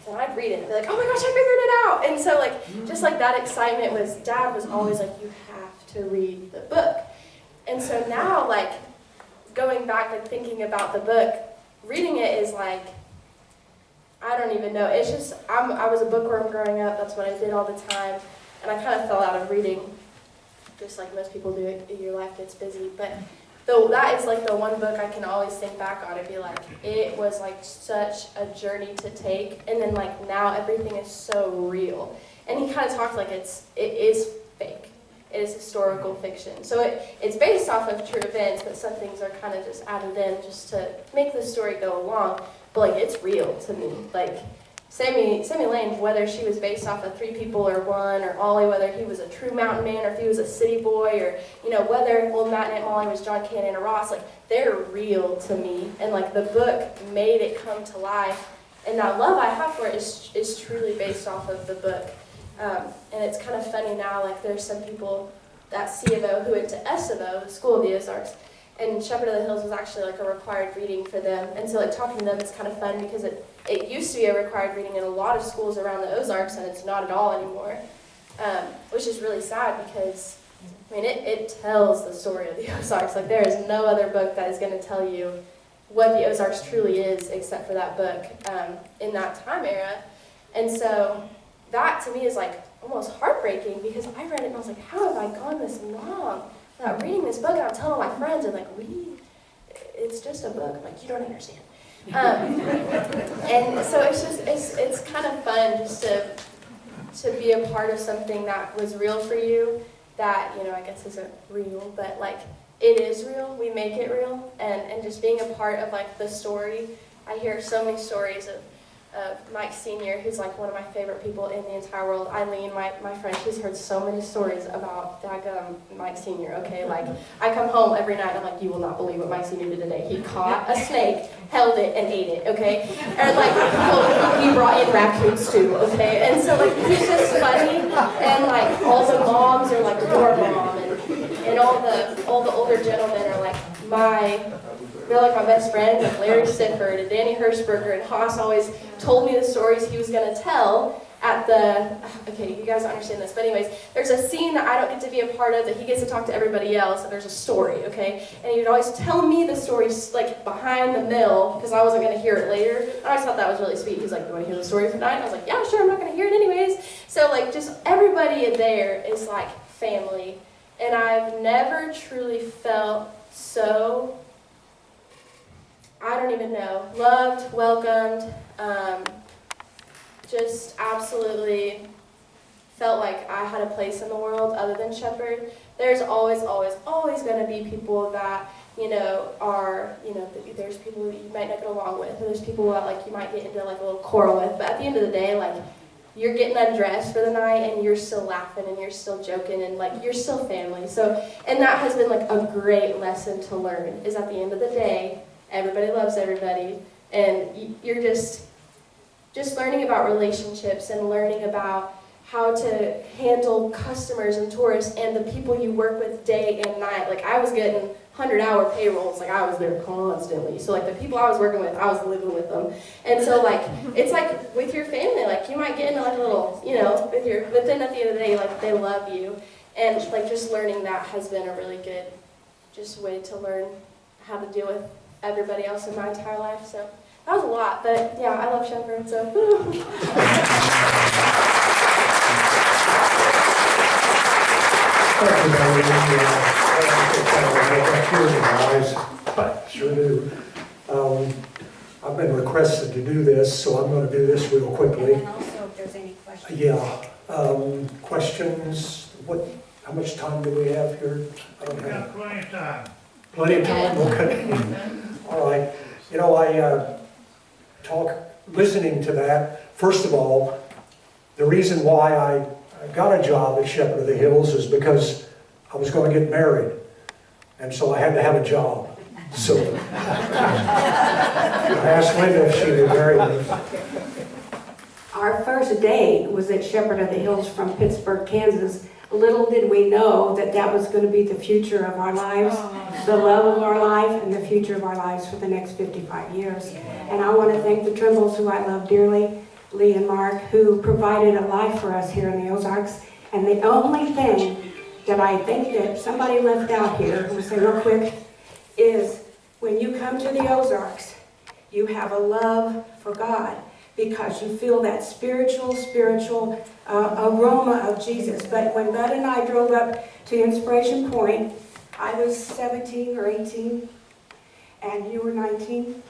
So I'd read it, and be like, oh my gosh, I figured it out. And so like, just like that excitement was, Dad was always like, you have to read the book. And so now, like, going back and thinking about the book, reading it is like, I don't even know. It's just, I was a bookworm growing up. That's what I did all the time. And I kind of fell out of reading, just like most people do. Your life gets busy. But that is like the one book I can always think back on and be like, it was like such a journey to take. And then like now everything is so real. And he kind of talked like it is fake. It is historical fiction. So it's based off of true events, but some things are kind of just added in just to make the story go along. But like, it's real to me. Like, Sammy Lynn, whether she was based off of 3 people or 1, or Ollie, whether he was a true mountain man or if he was a city boy, or, whether old Matt and Aunt Molly was John Cannon or Ross, like, they're real to me. And like, the book made it come to life. And that love I have for it is truly based off of the book. And it's kind of funny now, like there's some people at C of O who went to S of O, the School of the Ozarks, And Shepherd of the Hills was actually like a required reading for them. And so like talking to them is kind of fun because it used to be a required reading in a lot of schools around the Ozarks, and it's not at all anymore, which is really sad because, I mean, it tells the story of the Ozarks. Like, there is no other book that is going to tell you what the Ozarks truly is except for that book in that time era. And so that to me is like almost heartbreaking because I read it and I was like, how have I gone this long without reading this book? And I'm telling my friends, and like, it's just a book. I'm like, you don't understand. And so it's kind of fun just to be a part of something that was real for you that, you know, I guess isn't real, but like it is real. We make it real, and just being a part of like the story. I hear so many stories of Mike Sr., who's like one of my favorite people in the entire world. Eileen, my friend, she's heard so many stories about Mike Sr., okay? Like, I come home every night and I'm like, you will not believe what Mike Sr. did today. He caught a snake, held it, and ate it, okay? And like, he brought in raccoons too, okay? And so like, he's just funny, and like, all the moms are like your mom, and all the older gentlemen are like they're like my best friends, like Larry Sifford and Danny Hirschberger, and Haas always told me the stories he was going to tell at okay, you guys don't understand this, but anyways, there's a scene that I don't get to be a part of that he gets to talk to everybody else, and there's a story, okay? And he would always tell me the stories, like, behind the mill, because I wasn't going to hear it later. I always thought that was really sweet. He's like, you want to hear the story tonight? And I was like, yeah, sure, I'm not going to hear it anyways. So, like, just everybody in there is, like, family, and I've never truly felt so, I don't even know, loved, welcomed, just absolutely felt like I had a place in the world other than Shepherd. There's always going to be people that, you know, are, you know, there's people that you might not get along with, and there's people that, like, you might get into, like, a little quarrel with, but at the end of the day, like, you're getting undressed for the night, and you're still laughing, and you're still joking, and, like, you're still family. So, and that has been, like, a great lesson to learn, is at the end of the day, everybody loves everybody, and you're just learning about relationships and learning about how to handle customers and tourists and the people you work with day and night. Like, I was getting 100-hour payrolls, like, I was there constantly. So, like, the people I was working with, I was living with them. And so, like, it's like with your family, like, you might get into, like, a little, you know, but then at the end of the day, like, they love you. And, like, just learning that has been a really good just way to learn how to deal with everybody else in my entire life. So that was a lot, but yeah, I love Shepherd, so. Thank you, Bailey. I sure do. I've been requested to do this, so I'm going to do this real quickly. And then also, if there's any questions. Yeah. Questions? How much time do we have here? I don't We have got plenty of time. plenty of time. Okay. All right. You know, listening to that, first of all, the reason why I got a job at Shepherd of the Hills is because I was going to get married. And so I had to have a job. So I asked Lynda if she would marry me. Our first date was at Shepherd of the Hills from Pittsburgh, Kansas. Little did we know that that was going to be the future of our lives, the love of our life, and the future of our lives for the next 55 years. And I want to thank the Trimbles, who I love dearly, Lee and Mark, who provided a life for us here in the Ozarks. And the only thing that I think that somebody left out here, I'm going to say real quick, is when you come to the Ozarks, you have a love for God, because you feel that spiritual aroma of Jesus. But when Bud and I drove up to Inspiration Point, I was 17 or 18, and you were 19.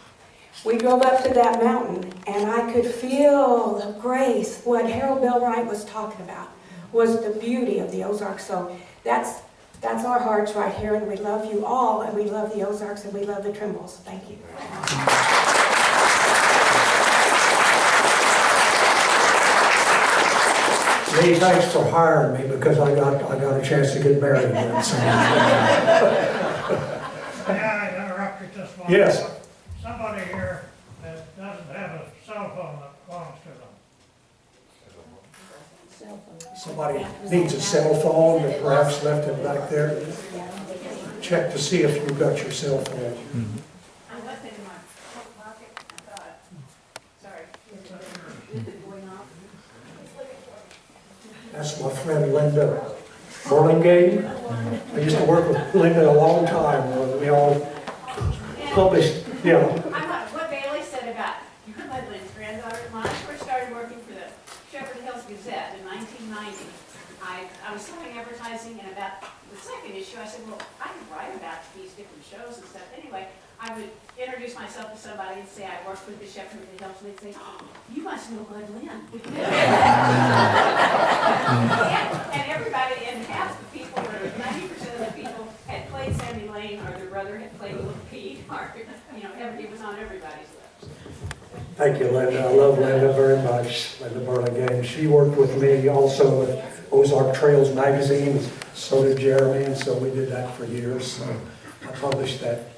We drove up to that mountain, and I could feel the grace. What Harold Bellwright was talking about was the beauty of the Ozarks. So that's our hearts right here, and we love you all, and we love the Ozarks, and we love the Trimbles. Thank you. Lee, thanks for hiring me, because I got a chance to get married then. So. May I interrupt you just one Yes. moment? Somebody here that doesn't have a cell phone that belongs to them. Somebody needs a cell phone that perhaps left it back there. check to see if you've got your cell phone. I left it in my coat pocket, I thought, sorry. Is it going off? That's my friend Lynda Burlingame. I used to work with Lynda a long time. We all published, yeah. I'm not, what Bailey said about Lynn's granddaughter, when I first started working for the Shepherd Hills Gazette in 1990, I was selling advertising, and about the second issue, I said, well, I can write about these different shows and stuff. Anyway, I would introduce myself to somebody and say I worked with the Shepherd Hills, and they'd say, oh, you must know Bud Lynn. And everybody, and half the people, or 90% of the people had played Sammy Lane, or their brother had played Little Pete, or, it was on everybody's lips. Thank you, Lynda. I love Lynda very much, Lynda Burlingame. She worked with me also with Ozark Trails magazine, so did Jeremy, and so we did that for years. So I published that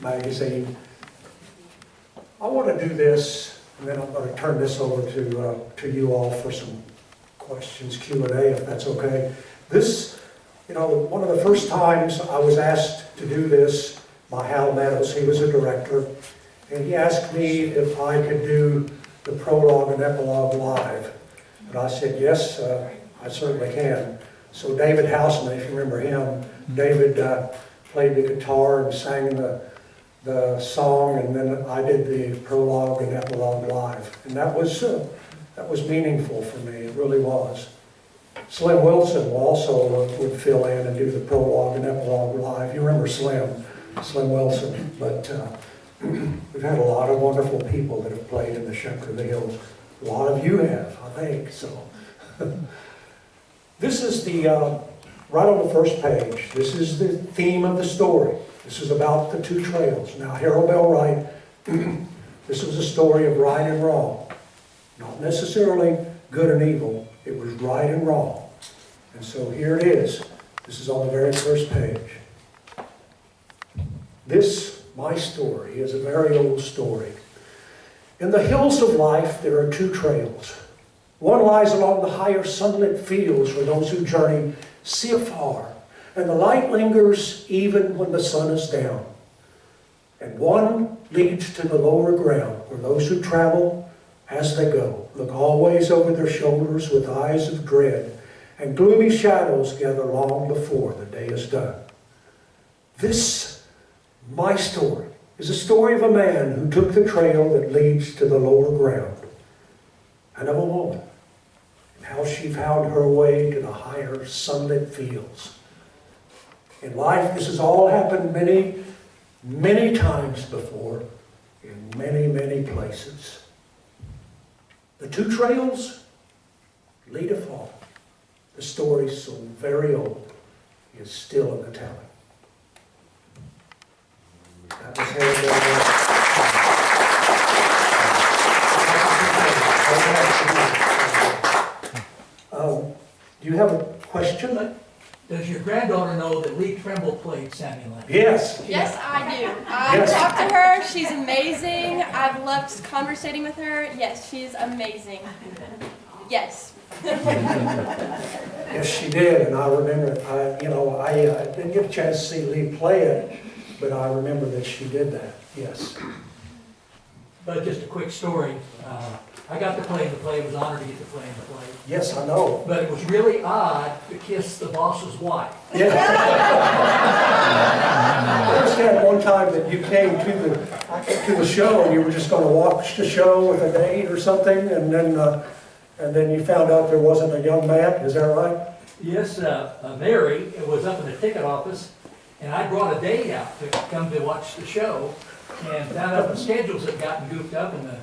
magazine. I want to do this, and then I'm going to turn this over to you all for some questions, Q&A, if that's okay. This, one of the first times I was asked to do this by Hal Meadows, he was a director, and he asked me if I could do the prologue and epilogue live. And I said, yes, I certainly can. So David Houseman, if you remember him, David played the guitar and sang the song, and then I did the prologue and epilogue live. And that was meaningful for me, it really was. Slim Wilson also would fill in and do the prologue and epilogue live. You remember Slim Wilson, but we've had a lot of wonderful people that have played in the Shepherd of the Hills. A lot of you have, I think, so. This is right on the first page, this is the theme of the story. This is about the two trails. Now, Harold Bell Wright, this was a story of right and wrong. Not necessarily good and evil, it was right and wrong. And so here it is. This is on the very first page. This, my story, is a very old story. In the hills of life, there are two trails. One lies along the higher sunlit fields for those who journey see afar, and the light lingers even when the sun is down. And one leads to the lower ground, where those who travel, as they go, look always over their shoulders with eyes of dread, and gloomy shadows gather long before the day is done. This, my story, is a story of a man who took the trail that leads to the lower ground, and of a woman, and how she found her way to the higher sunlit fields. In life, this has all happened many, many times before, in many, many places. The two trails lead afar. The story, so very old, is still in the telling. That was do you have a question? Does your granddaughter know that Lee Trimble played Sammy Lynn? Yes. Yes, I do. I've talked to her. She's amazing. I've loved conversating with her. Yes, she's amazing. Yes. Yes, she did, and I remember, I didn't get a chance to see Lee play it, but I remember that she did that, yes. But just a quick story. I got to play in the play, was honored to get to play in the play. Yes, I know. But it was really odd to kiss the boss's wife. Yeah. I understand one time that you came to the show and you were just going to watch the show with a date or something, and then you found out there wasn't a young man. Is that right? Yes, Mary was up in the ticket office, and I brought a date out to come to watch the show, and found out the schedules had gotten goofed up, and the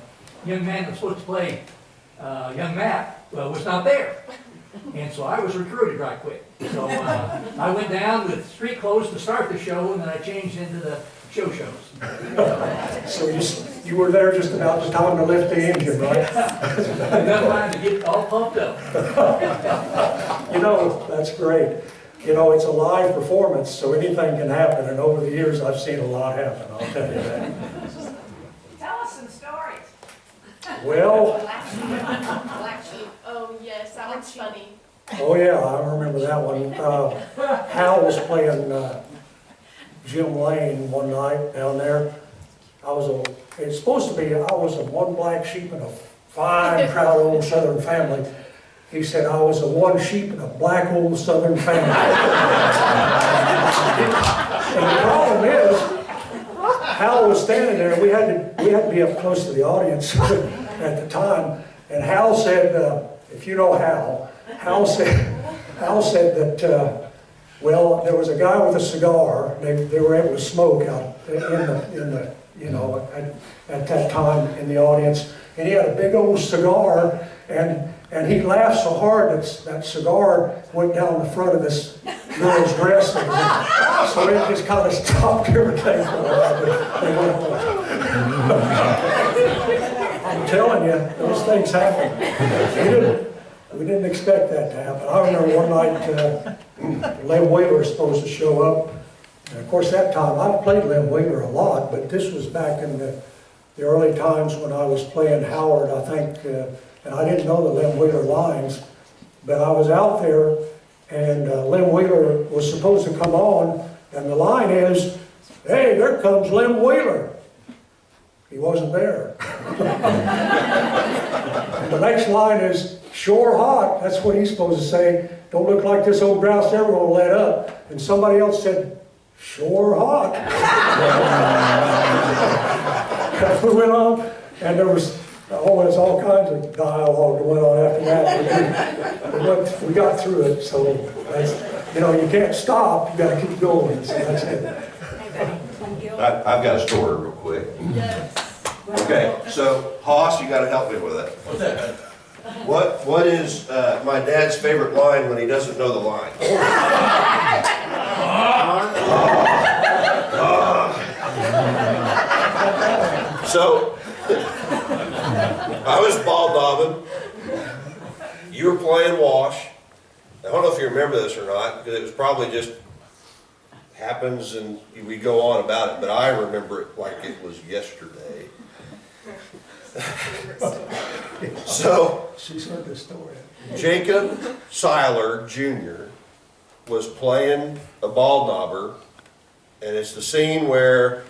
young man that was supposed to play young Matt was not there. And so I was recruited right quick. So I went down with street clothes to start the show, and then I changed into the shows. So you were there just about the time to lift the engine, right? Enough time to get all pumped up. That's great. It's a live performance, so anything can happen, and over the years I've seen a lot happen, I'll tell you that. Tell us some stories. Well, Black Sheep. Oh, yes, that one's funny. oh yeah, I remember that one. Hal was playing Jim Lane one night down there. It's supposed to be, I was a one black sheep in a fine, proud old Southern family. He said I was a one sheep in a black old Southern family. And the problem is, Hal was standing there. We had to be up close to the audience at the time. And Hal said, if you know Hal said that, well, there was a guy with a cigar. They were able to smoke out in the you know, at that time in the audience. And he had a big old cigar, and he laughed so hard that that cigar went down the front of this girl's dress. So it just kind of stopped everything for a while. I'm telling you, those things happen. We didn't expect that to happen. I remember one night, Lem Wheeler was supposed to show up. And of course, that time, I've played Lem Wheeler a lot, but this was back in the early times when I was playing Howard, I think, and I didn't know the Lem Wheeler lines, but I was out there, and Lem Wheeler was supposed to come on, and the line is, "Hey, there comes Lem Wheeler." He wasn't there. And the next line is, "Sure hot." That's what he's supposed to say. "Don't look like this old grouse ever gonna let up." And somebody else said, "Sure hot." We went on, and there was all kinds of dialogue that went on after that. We got through it, so that's, you know, you can't stop, you gotta keep going, so that's it. I've got a story real quick. Okay, so Hoss, you gotta help me with it. What's that? What is my dad's favorite line when he doesn't know the line? So, I was ball dobbing. You were playing wash. I don't know if you remember this or not, because it was probably just happens and we go on about it, but I remember it like it was yesterday. So, She's heard this story. Jacob Seiler Jr. was playing a ball knobber, and it's the scene where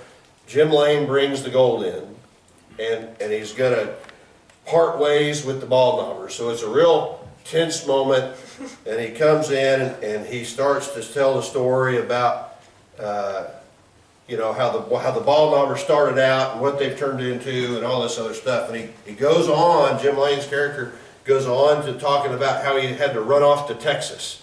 Jim Lane brings the gold in, and he's gonna part ways with the ball knobber. So it's a real tense moment, and he comes in and he starts to tell the story about you know, how the ball knobber started out and what they've turned into and all this other stuff. And he goes on, Jim Lane's character goes on to talking about how he had to run off to Texas.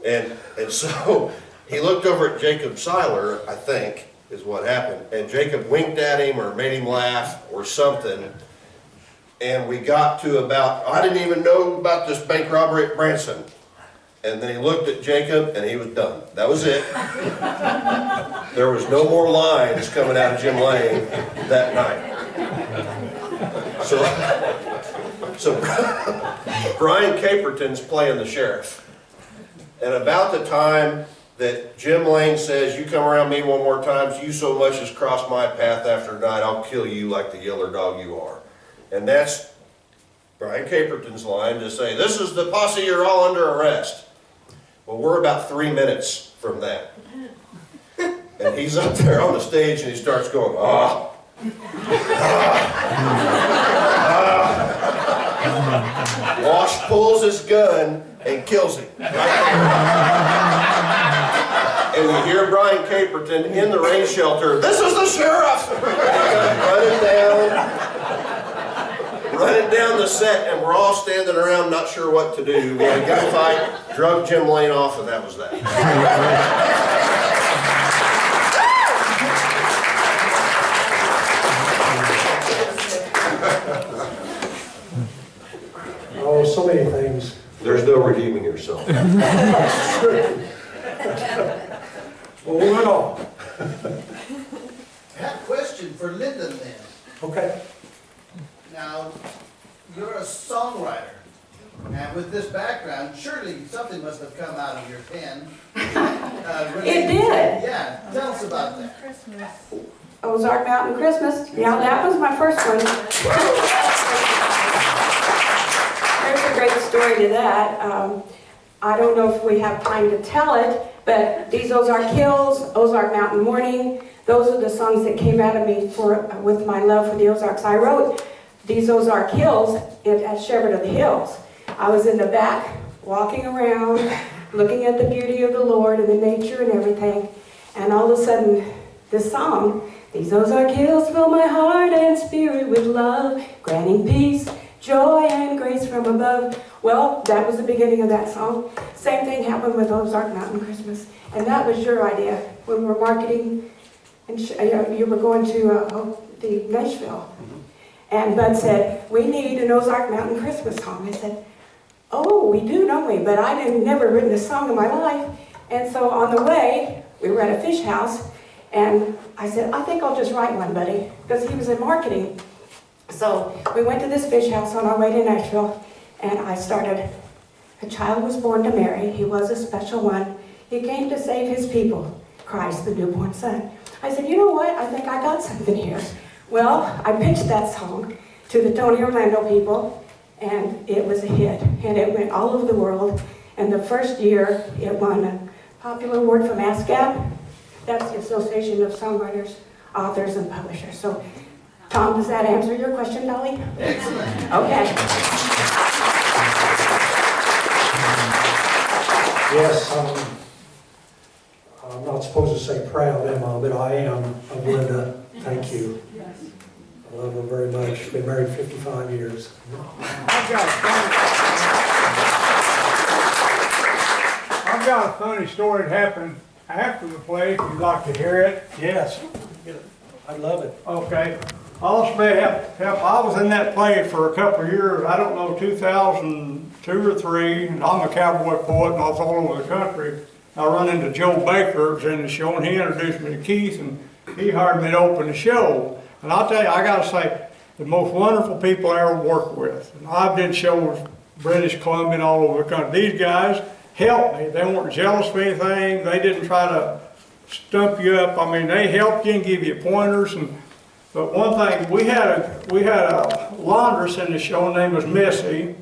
And so he looked over at Jacob Seiler, I think, is what happened. And Jacob winked at him or made him laugh or something. And we got to about, I didn't even know about this bank robbery at Branson. And then he looked at Jacob and he was done. That was it. There was no more lines coming out of Jim Lane that night. So Brian Caperton's playing the sheriff. And about the time that Jim Lane says, "You come around me one more time, you so much as cross my path after night, I'll kill you like the yeller dog you are." And that's Brian Caperton's line to say, "This is the posse, you're all under arrest." Well, we're about 3 minutes from that. And he's up there on the stage and he starts going, "Ah, Wash pulls his gun and kills him. And we hear Brian Caperton in the rain shelter, "This is the sheriff!" running down the set, and we're all standing around not sure what to do. We had a gunfight, drug Jim Lane off, and that was that. Oh, so many things. There's no redeeming yourself. Well, moving on. I have a question for Lynda then. Okay. Now, you're a songwriter, and with this background, surely something must have come out of your pen. It did. Yeah, tell us about that. Ozark Mountain Christmas. Yeah, that was my first one. There's a great story to that. I don't know if we have time to tell it, But these Ozark Hills, Ozark Mountain Morning, those are the songs that came out of me with my love for the Ozarks. I wrote these Ozark Hills at Shepherd of the Hills. I was in the back, walking around, looking at the beauty of the Lord and the nature and everything, and all of a sudden, this song, these Ozark Hills fill my heart and spirit with love, granting peace, joy, and grace from above. Well, that was the beginning of that song. Same thing happened with Ozark Mountain Christmas, and that was your idea when we were marketing, and you were going to the Nashville. And Bud said, we need an Ozark Mountain Christmas song. I said, oh, we do, don't we? But I had never written a song in my life. And so on the way, we were at a fish house, and I said, I think I'll just write one, buddy, because he was in marketing. So we went to this fish house on our way to Nashville, and I started, a child was born to Mary. He was a special one. He came to save his people, Christ, the newborn son. I said, you know what? I think I got something here. Well, I pitched that song to the Tony Orlando people, and it was a hit, and it went all over the world. And the first year, it won a popular award from ASCAP. That's the Association of Songwriters, Authors, and Publishers. So, Tom, does that answer your question, Dolly? Excellent. Okay. Yes, I'm not supposed to say proud, am I? But I am of Lynda. Thank you. I love her very much. Been married 55 years. I've got a funny story that happened after the play, if you'd like to hear it. Yes, I love it. Okay. Also, help. I was in that play for a couple of years. I don't know, 2002 or 3. And I'm a cowboy poet, and I was all over the country. I run into Joe Baker, who was in the show, and he introduced me to Keith, and he hired me to open the show. And I'll tell you, I got to say, the most wonderful people I ever worked with. And I've done shows, British Columbia, and all over the country. These guys helped me. They weren't jealous of anything. They didn't try to stump you up. I mean, they helped you and give you pointers. But one thing, we had a laundress in the show. Her name was Missy,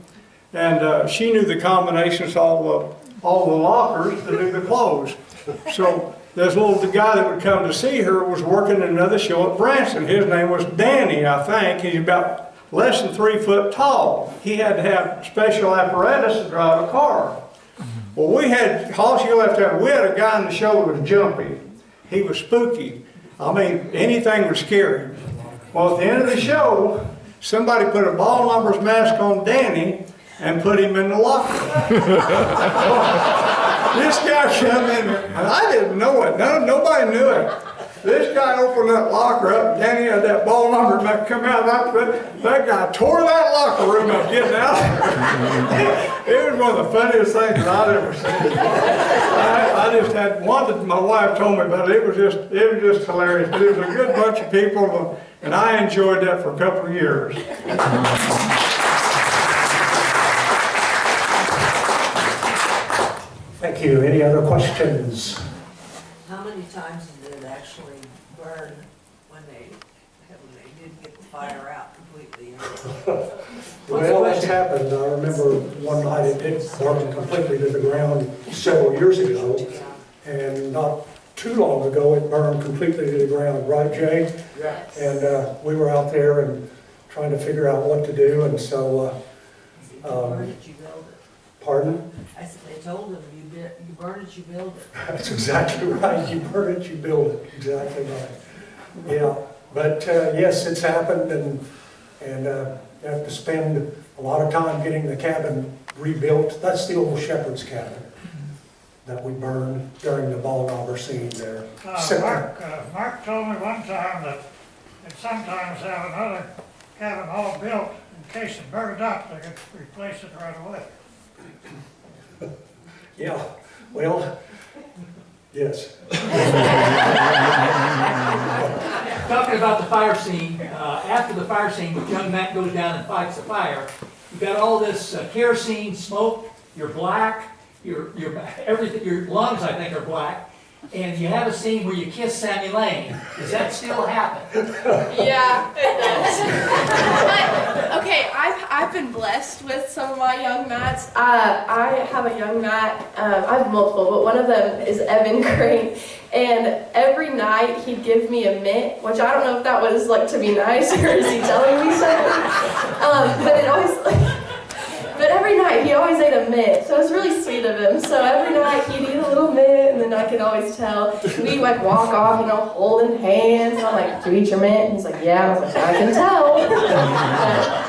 and she knew the combinations of all the lockers to do the clothes. So the guy that would come to see her was working in another show at Branson. His name was Danny, I think. He's about less than 3 foot tall. He had to have special apparatus to drive a car. Well, we had a guy in the show that was jumpy. He was spooky. I mean, anything was scary. Well, at the end of the show, somebody put a ball numbers mask on Danny and put him in the locker. This guy shoved in there, and I didn't know it. Nobody knew it. This guy opened that locker up, Danny had that ball number mask come out, that guy tore that locker room up getting out there. It was one of the funniest things that I'd ever seen. I just had one that my wife told me about. It was just hilarious. But it was a good bunch of people, and I enjoyed that for a couple of years. Thank you. Any other questions? How many times did it actually burn when they did get the fire out completely? Well, that's happened. I remember one night it did burn completely to the ground several years ago. And not too long ago, it burned completely to the ground. Right, Jay? Yes. And we were out there and trying to figure out what to do. And so, You burn it, you build it. Pardon? I said, they told them, you burn it, you build it. That's exactly right. You burn it, you build it. Exactly right. Yeah. But yes, it's happened, and you have to spend a lot of time getting the cabin rebuilt. That's the old shepherd's cabin that we burned during the ball robber scene there. Mark told me one time that they'd sometimes have another cabin all built in case it burned up, they could replace it right away. Yeah, well, yes. Talking about the fire scene, after the fire scene, when young Matt goes down and fights the fire, you've got all this kerosene smoke, you're black, everything, your lungs, I think, are black, and you have a scene where you kiss Sammy Lane. Does that still happen? Yeah, it does. Okay, I've been blessed with some of my young Matts. I have a young Matt. I have multiple, but one of them is Evan Crane. And every night he'd give me a mint, which I don't know if that was like to be nice or is he telling me something. But it always. But every night he always ate a mint, so it was really sweet of him. So every night he'd eat a little mint, and then I could always tell. We'd like walk off, holding hands. And I'm like, "Do you eat your mint?" And he's like, "Yeah." And I was like, "I can tell."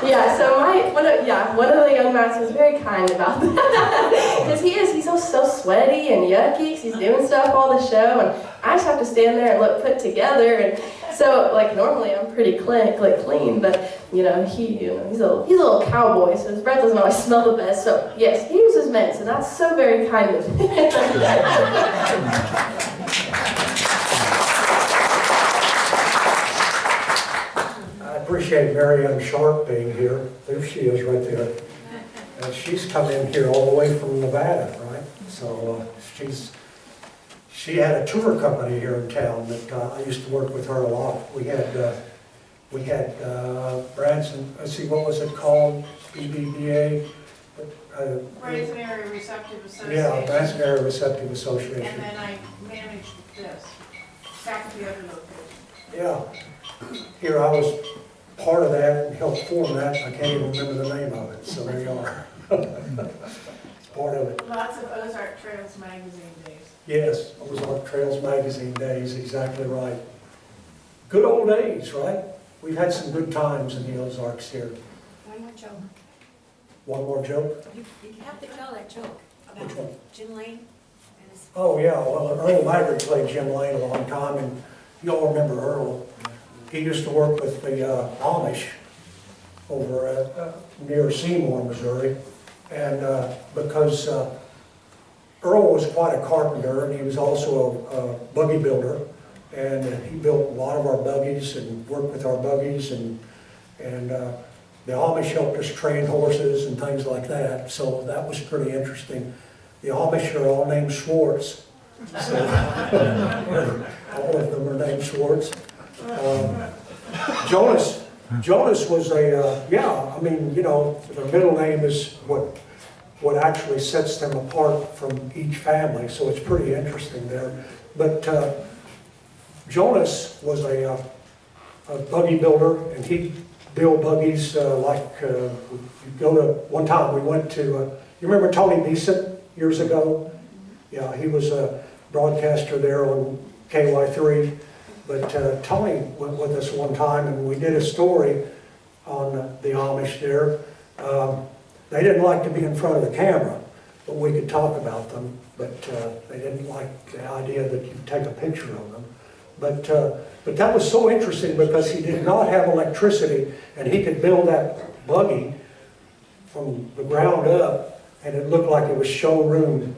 Yeah. So one of the young Matts was very kind about that, because he's so sweaty and yucky. 'Cause he's doing stuff all the show, and I just have to stand there and look put together. And so like normally I'm pretty clean, but he's a little cowboy, so his breath doesn't always smell the best. So yes, he uses mints, and that's so very kind of him. I appreciate Mary Ann Sharp being here. There she is right there. And she's come in here all the way from Nevada, right? So she had a tour company here in town that I used to work with her a lot. We had Branson, let's see, what was it called? BBBA? Branson Area Receptive Association. Yeah, Branson Area Receptive Association. And then I managed this, back at the other location. Yeah. Here I was part of that and helped form that. I can't even remember the name of it, so there you are. It's part of it. Lots of Ozark Trails magazine days. Yes, Ozark Trails magazine days, exactly right. Good old days, right? We've had some good times in the Ozarks here. One more joke. One more joke? You have to tell that joke about Which one? Jim Lane and his... Oh, yeah, well, Earl Maggard played Jim Lane a long time, and you all remember Earl. He used to work with the Amish over at, near Seymour, Missouri. And because Earl was quite a carpenter, and he was also a buggy builder, and he built a lot of our buggies and worked with our buggies, and the Amish helped us train horses and things like that, so that was pretty interesting. The Amish are all named Schwartz, so all of them are named Schwartz. Jonas was a, their middle name is what actually sets them apart from each family, so it's pretty interesting there. But Jonas was a buggy builder, and he'd build buggies one time we went to, you remember Tony Beeson years ago? Yeah, he was a broadcaster there on KY3, but Tony went with us one time, and we did a story on the Amish there. They didn't like to be in front of the camera, but we could talk about them, but they didn't like the idea that you take a picture of them. But that was so interesting because he did not have electricity, and he could build that buggy from the ground up, and it looked like it was showroom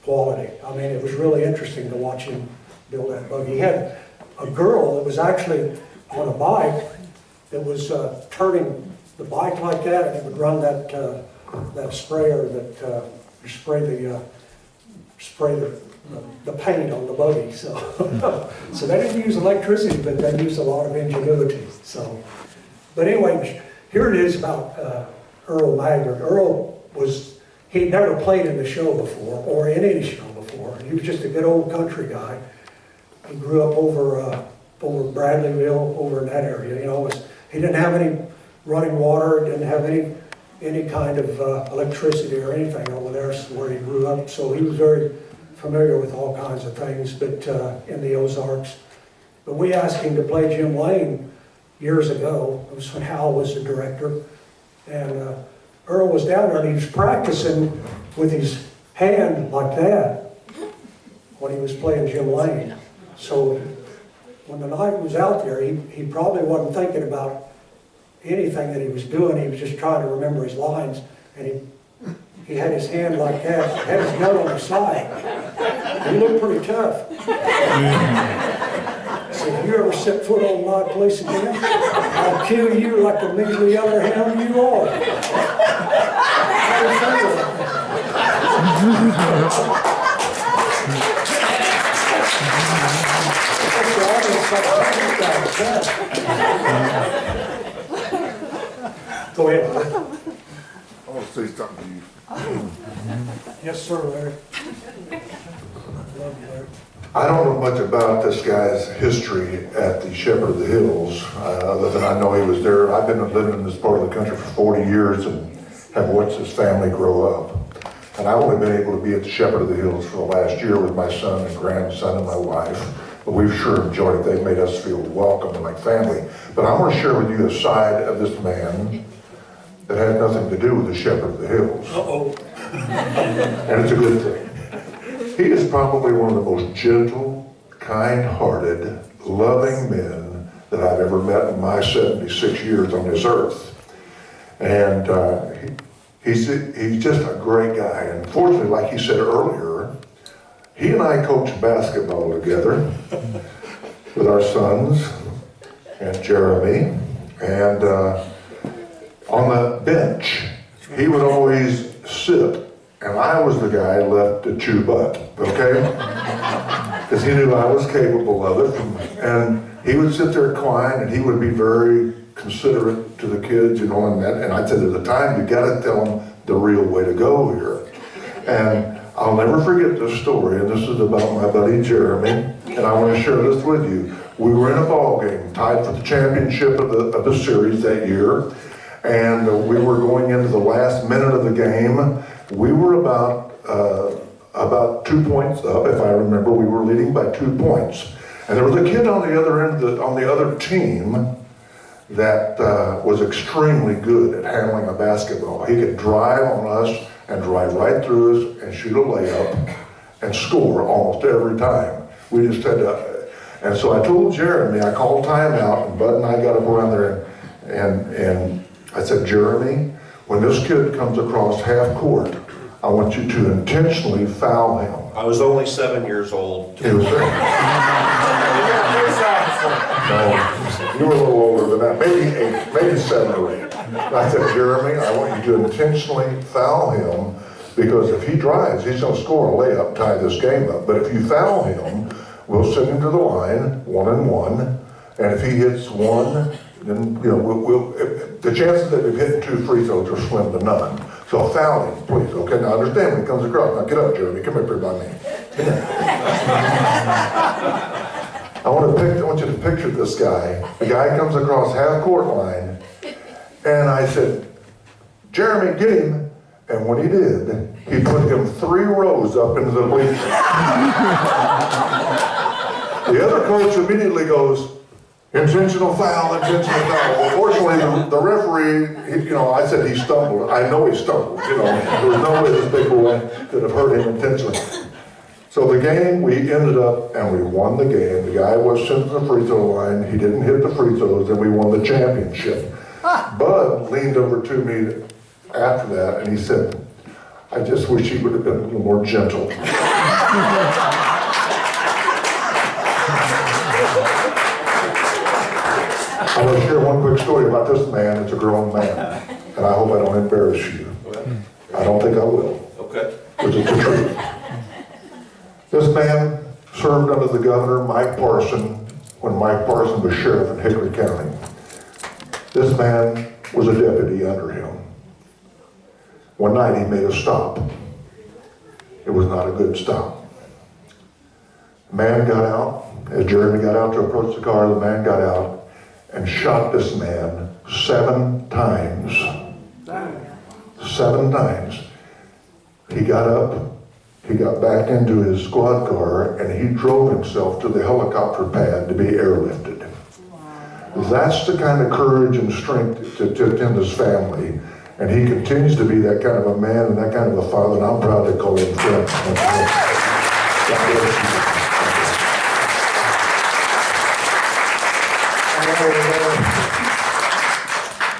quality. I mean, it was really interesting to watch him build that buggy. He had a girl that was actually on a bike that was turning the bike like that, and it would run that sprayer that spray the paint on the buggy. So, so they didn't use electricity, but they used a lot of ingenuity. So, but anyway, here it is about Earl Maggard. Earl he'd never played in the show before, or in any show before. He was just a good old country guy. He grew up over Bradleyville, over in that area. He didn't have any running water, didn't have any kind of electricity or anything over there where he grew up. So he was very familiar with all kinds of things, but in the Ozarks. But we asked him to play Jim Lane years ago. It was when Hal was the director. And Earl was down there, and he was practicing with his hand like that when he was playing Jim Lane. So when the night was out there, he probably wasn't thinking about anything that he was doing. He was just trying to remember his lines, and he had his hand like that, had his gun on his side. He looked pretty tough. So if you ever set foot on my place again, I'll kill you like the measly other hound you are. Go ahead. I want to say something to you. Yes, sir, Larry. Love you, Larry. I don't know much about this guy's history at the Shepherd of the Hills, other than I know he was there. I've been living in this part of the country for 40 years and have watched his family grow up. And I've only been able to be at the Shepherd of the Hills for the last year with my son and grandson and my wife. But we've sure enjoyed it. They've made us feel welcome and like family. But I want to share with you a side of this man that had nothing to do with the Shepherd of the Hills. Uh-oh. And it's a good thing. He is probably one of the most gentle, kind-hearted, loving men that I've ever met in my 76 years on this earth. And he's just a great guy. And fortunately, like he said earlier, he and I coached basketball together with our sons and Jeremy. And on the bench, he would always sit, and I was the guy left to chew butt, okay? Because he knew I was capable of it. And he would sit there quiet, and he would be very considerate to the kids, you know, and I'd say, there's a time you gotta tell them the real way to go here. And I'll never forget this story, and this is about my buddy Jeremy, and I want to share this with you. We were in a ball game, tied for the championship of the series that year, and we were going into the last minute of the game. We were about 2 points up, if I remember. We were leading by 2 points, and there was a kid on the other end, on the other team, that was extremely good at handling a basketball. He could drive on us and drive right through us and shoot a layup and score almost every time. We just had to, and so I told Jeremy, I called timeout, and Bud and I got up around there, and I said, Jeremy, when this kid comes across half court, I want you to intentionally foul him. I was only 7 years old. He was No, you were a little older than that, maybe 8, maybe 7 or 8. And I said, Jeremy, I want you to intentionally foul him, because if he drives, he's going to score a layup, tie this game up. But if you foul him, we'll send him to the line, 1-and-1, and if he hits one, then the chances that we've hit 2 free throws are slim to none. So foul him, please. Okay, now understand when he comes across. Now get up, Jeremy. Come up here by me. I want you to picture this guy. The guy comes across half court line, and I said, Jeremy, get him. And when he did, he put him 3 rows up into the bleachers. The other coach immediately goes, intentional foul, intentional foul. Well, fortunately, the referee, I said he stumbled. I know he stumbled, There was no way this big boy could have hurt him intentionally. So the game, we ended up, and we won the game. The guy was sent to the free throw line. He didn't hit the free throws, and we won the championship. Bud leaned over to me after that, and he said, I just wish he would have been a little more gentle. I want to share one quick story about this man. It's a grown man, and I hope I don't embarrass you. I don't think I will. Okay. Which is the truth. This man served under the governor, Mike Parson, when Mike Parson was sheriff in Hickory County. This man was a deputy under him. One night he made a stop. It was not a good stop. The man got out. As Jeremy got out to approach the car, the man got out and shot this man 7 times. 7 times. He got up, he got back into his squad car, and he drove himself to the helicopter pad to be airlifted. That's the kind of courage and strength to attend his family. And he continues to be that kind of a man and that kind of a father, and I'm proud to call him friend. God bless you.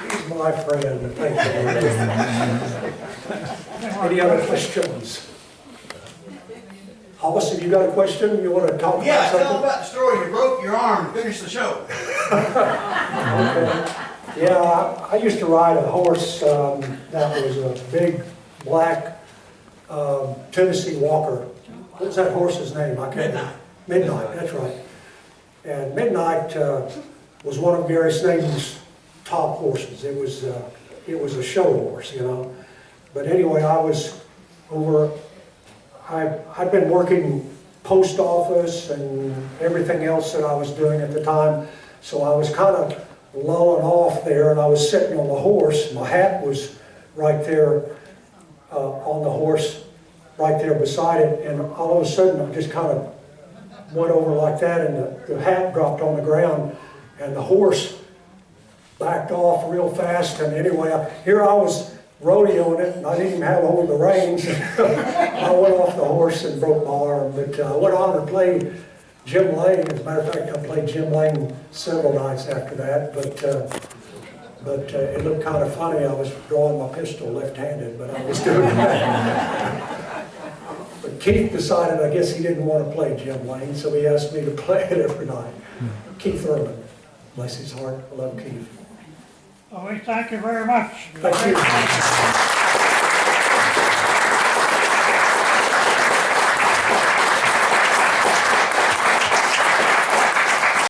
He's my friend. Thank you. Any other questions? Hollis, have you got a question you want to talk about? Yeah, something? tell about the story. You broke your arm to finish the show. Okay. Yeah, I used to ride a horse that was a big black Tennessee Walker. What's that horse's name? I can't. Midnight, that's right. And Midnight was one of Gary Snaden's top horses. It was it was a show horse, you know. But anyway, I was over, I'd been working post office and everything else that I was doing at the time, so I was kind of lulling off there, and I was sitting on the horse. My hat was right there on the horse, right there beside it, and all of a sudden I just kind of went over like that, and the hat dropped on the ground, and the horse backed off real fast. And anyway, here I was rodeoing it, and I didn't even have hold of the reins. I went off the horse and broke my arm, but I went on to play Jim Lane. As a matter of fact, I played Jim Lane several nights after that, but it looked kind of funny. I was drawing my pistol left-handed, but I was doing that. But Keith decided, I guess he didn't want to play Jim Lane, so he asked me to play it every night. Keith Thurman, bless his heart, I love Keith. Well, we thank you very much. Thank you.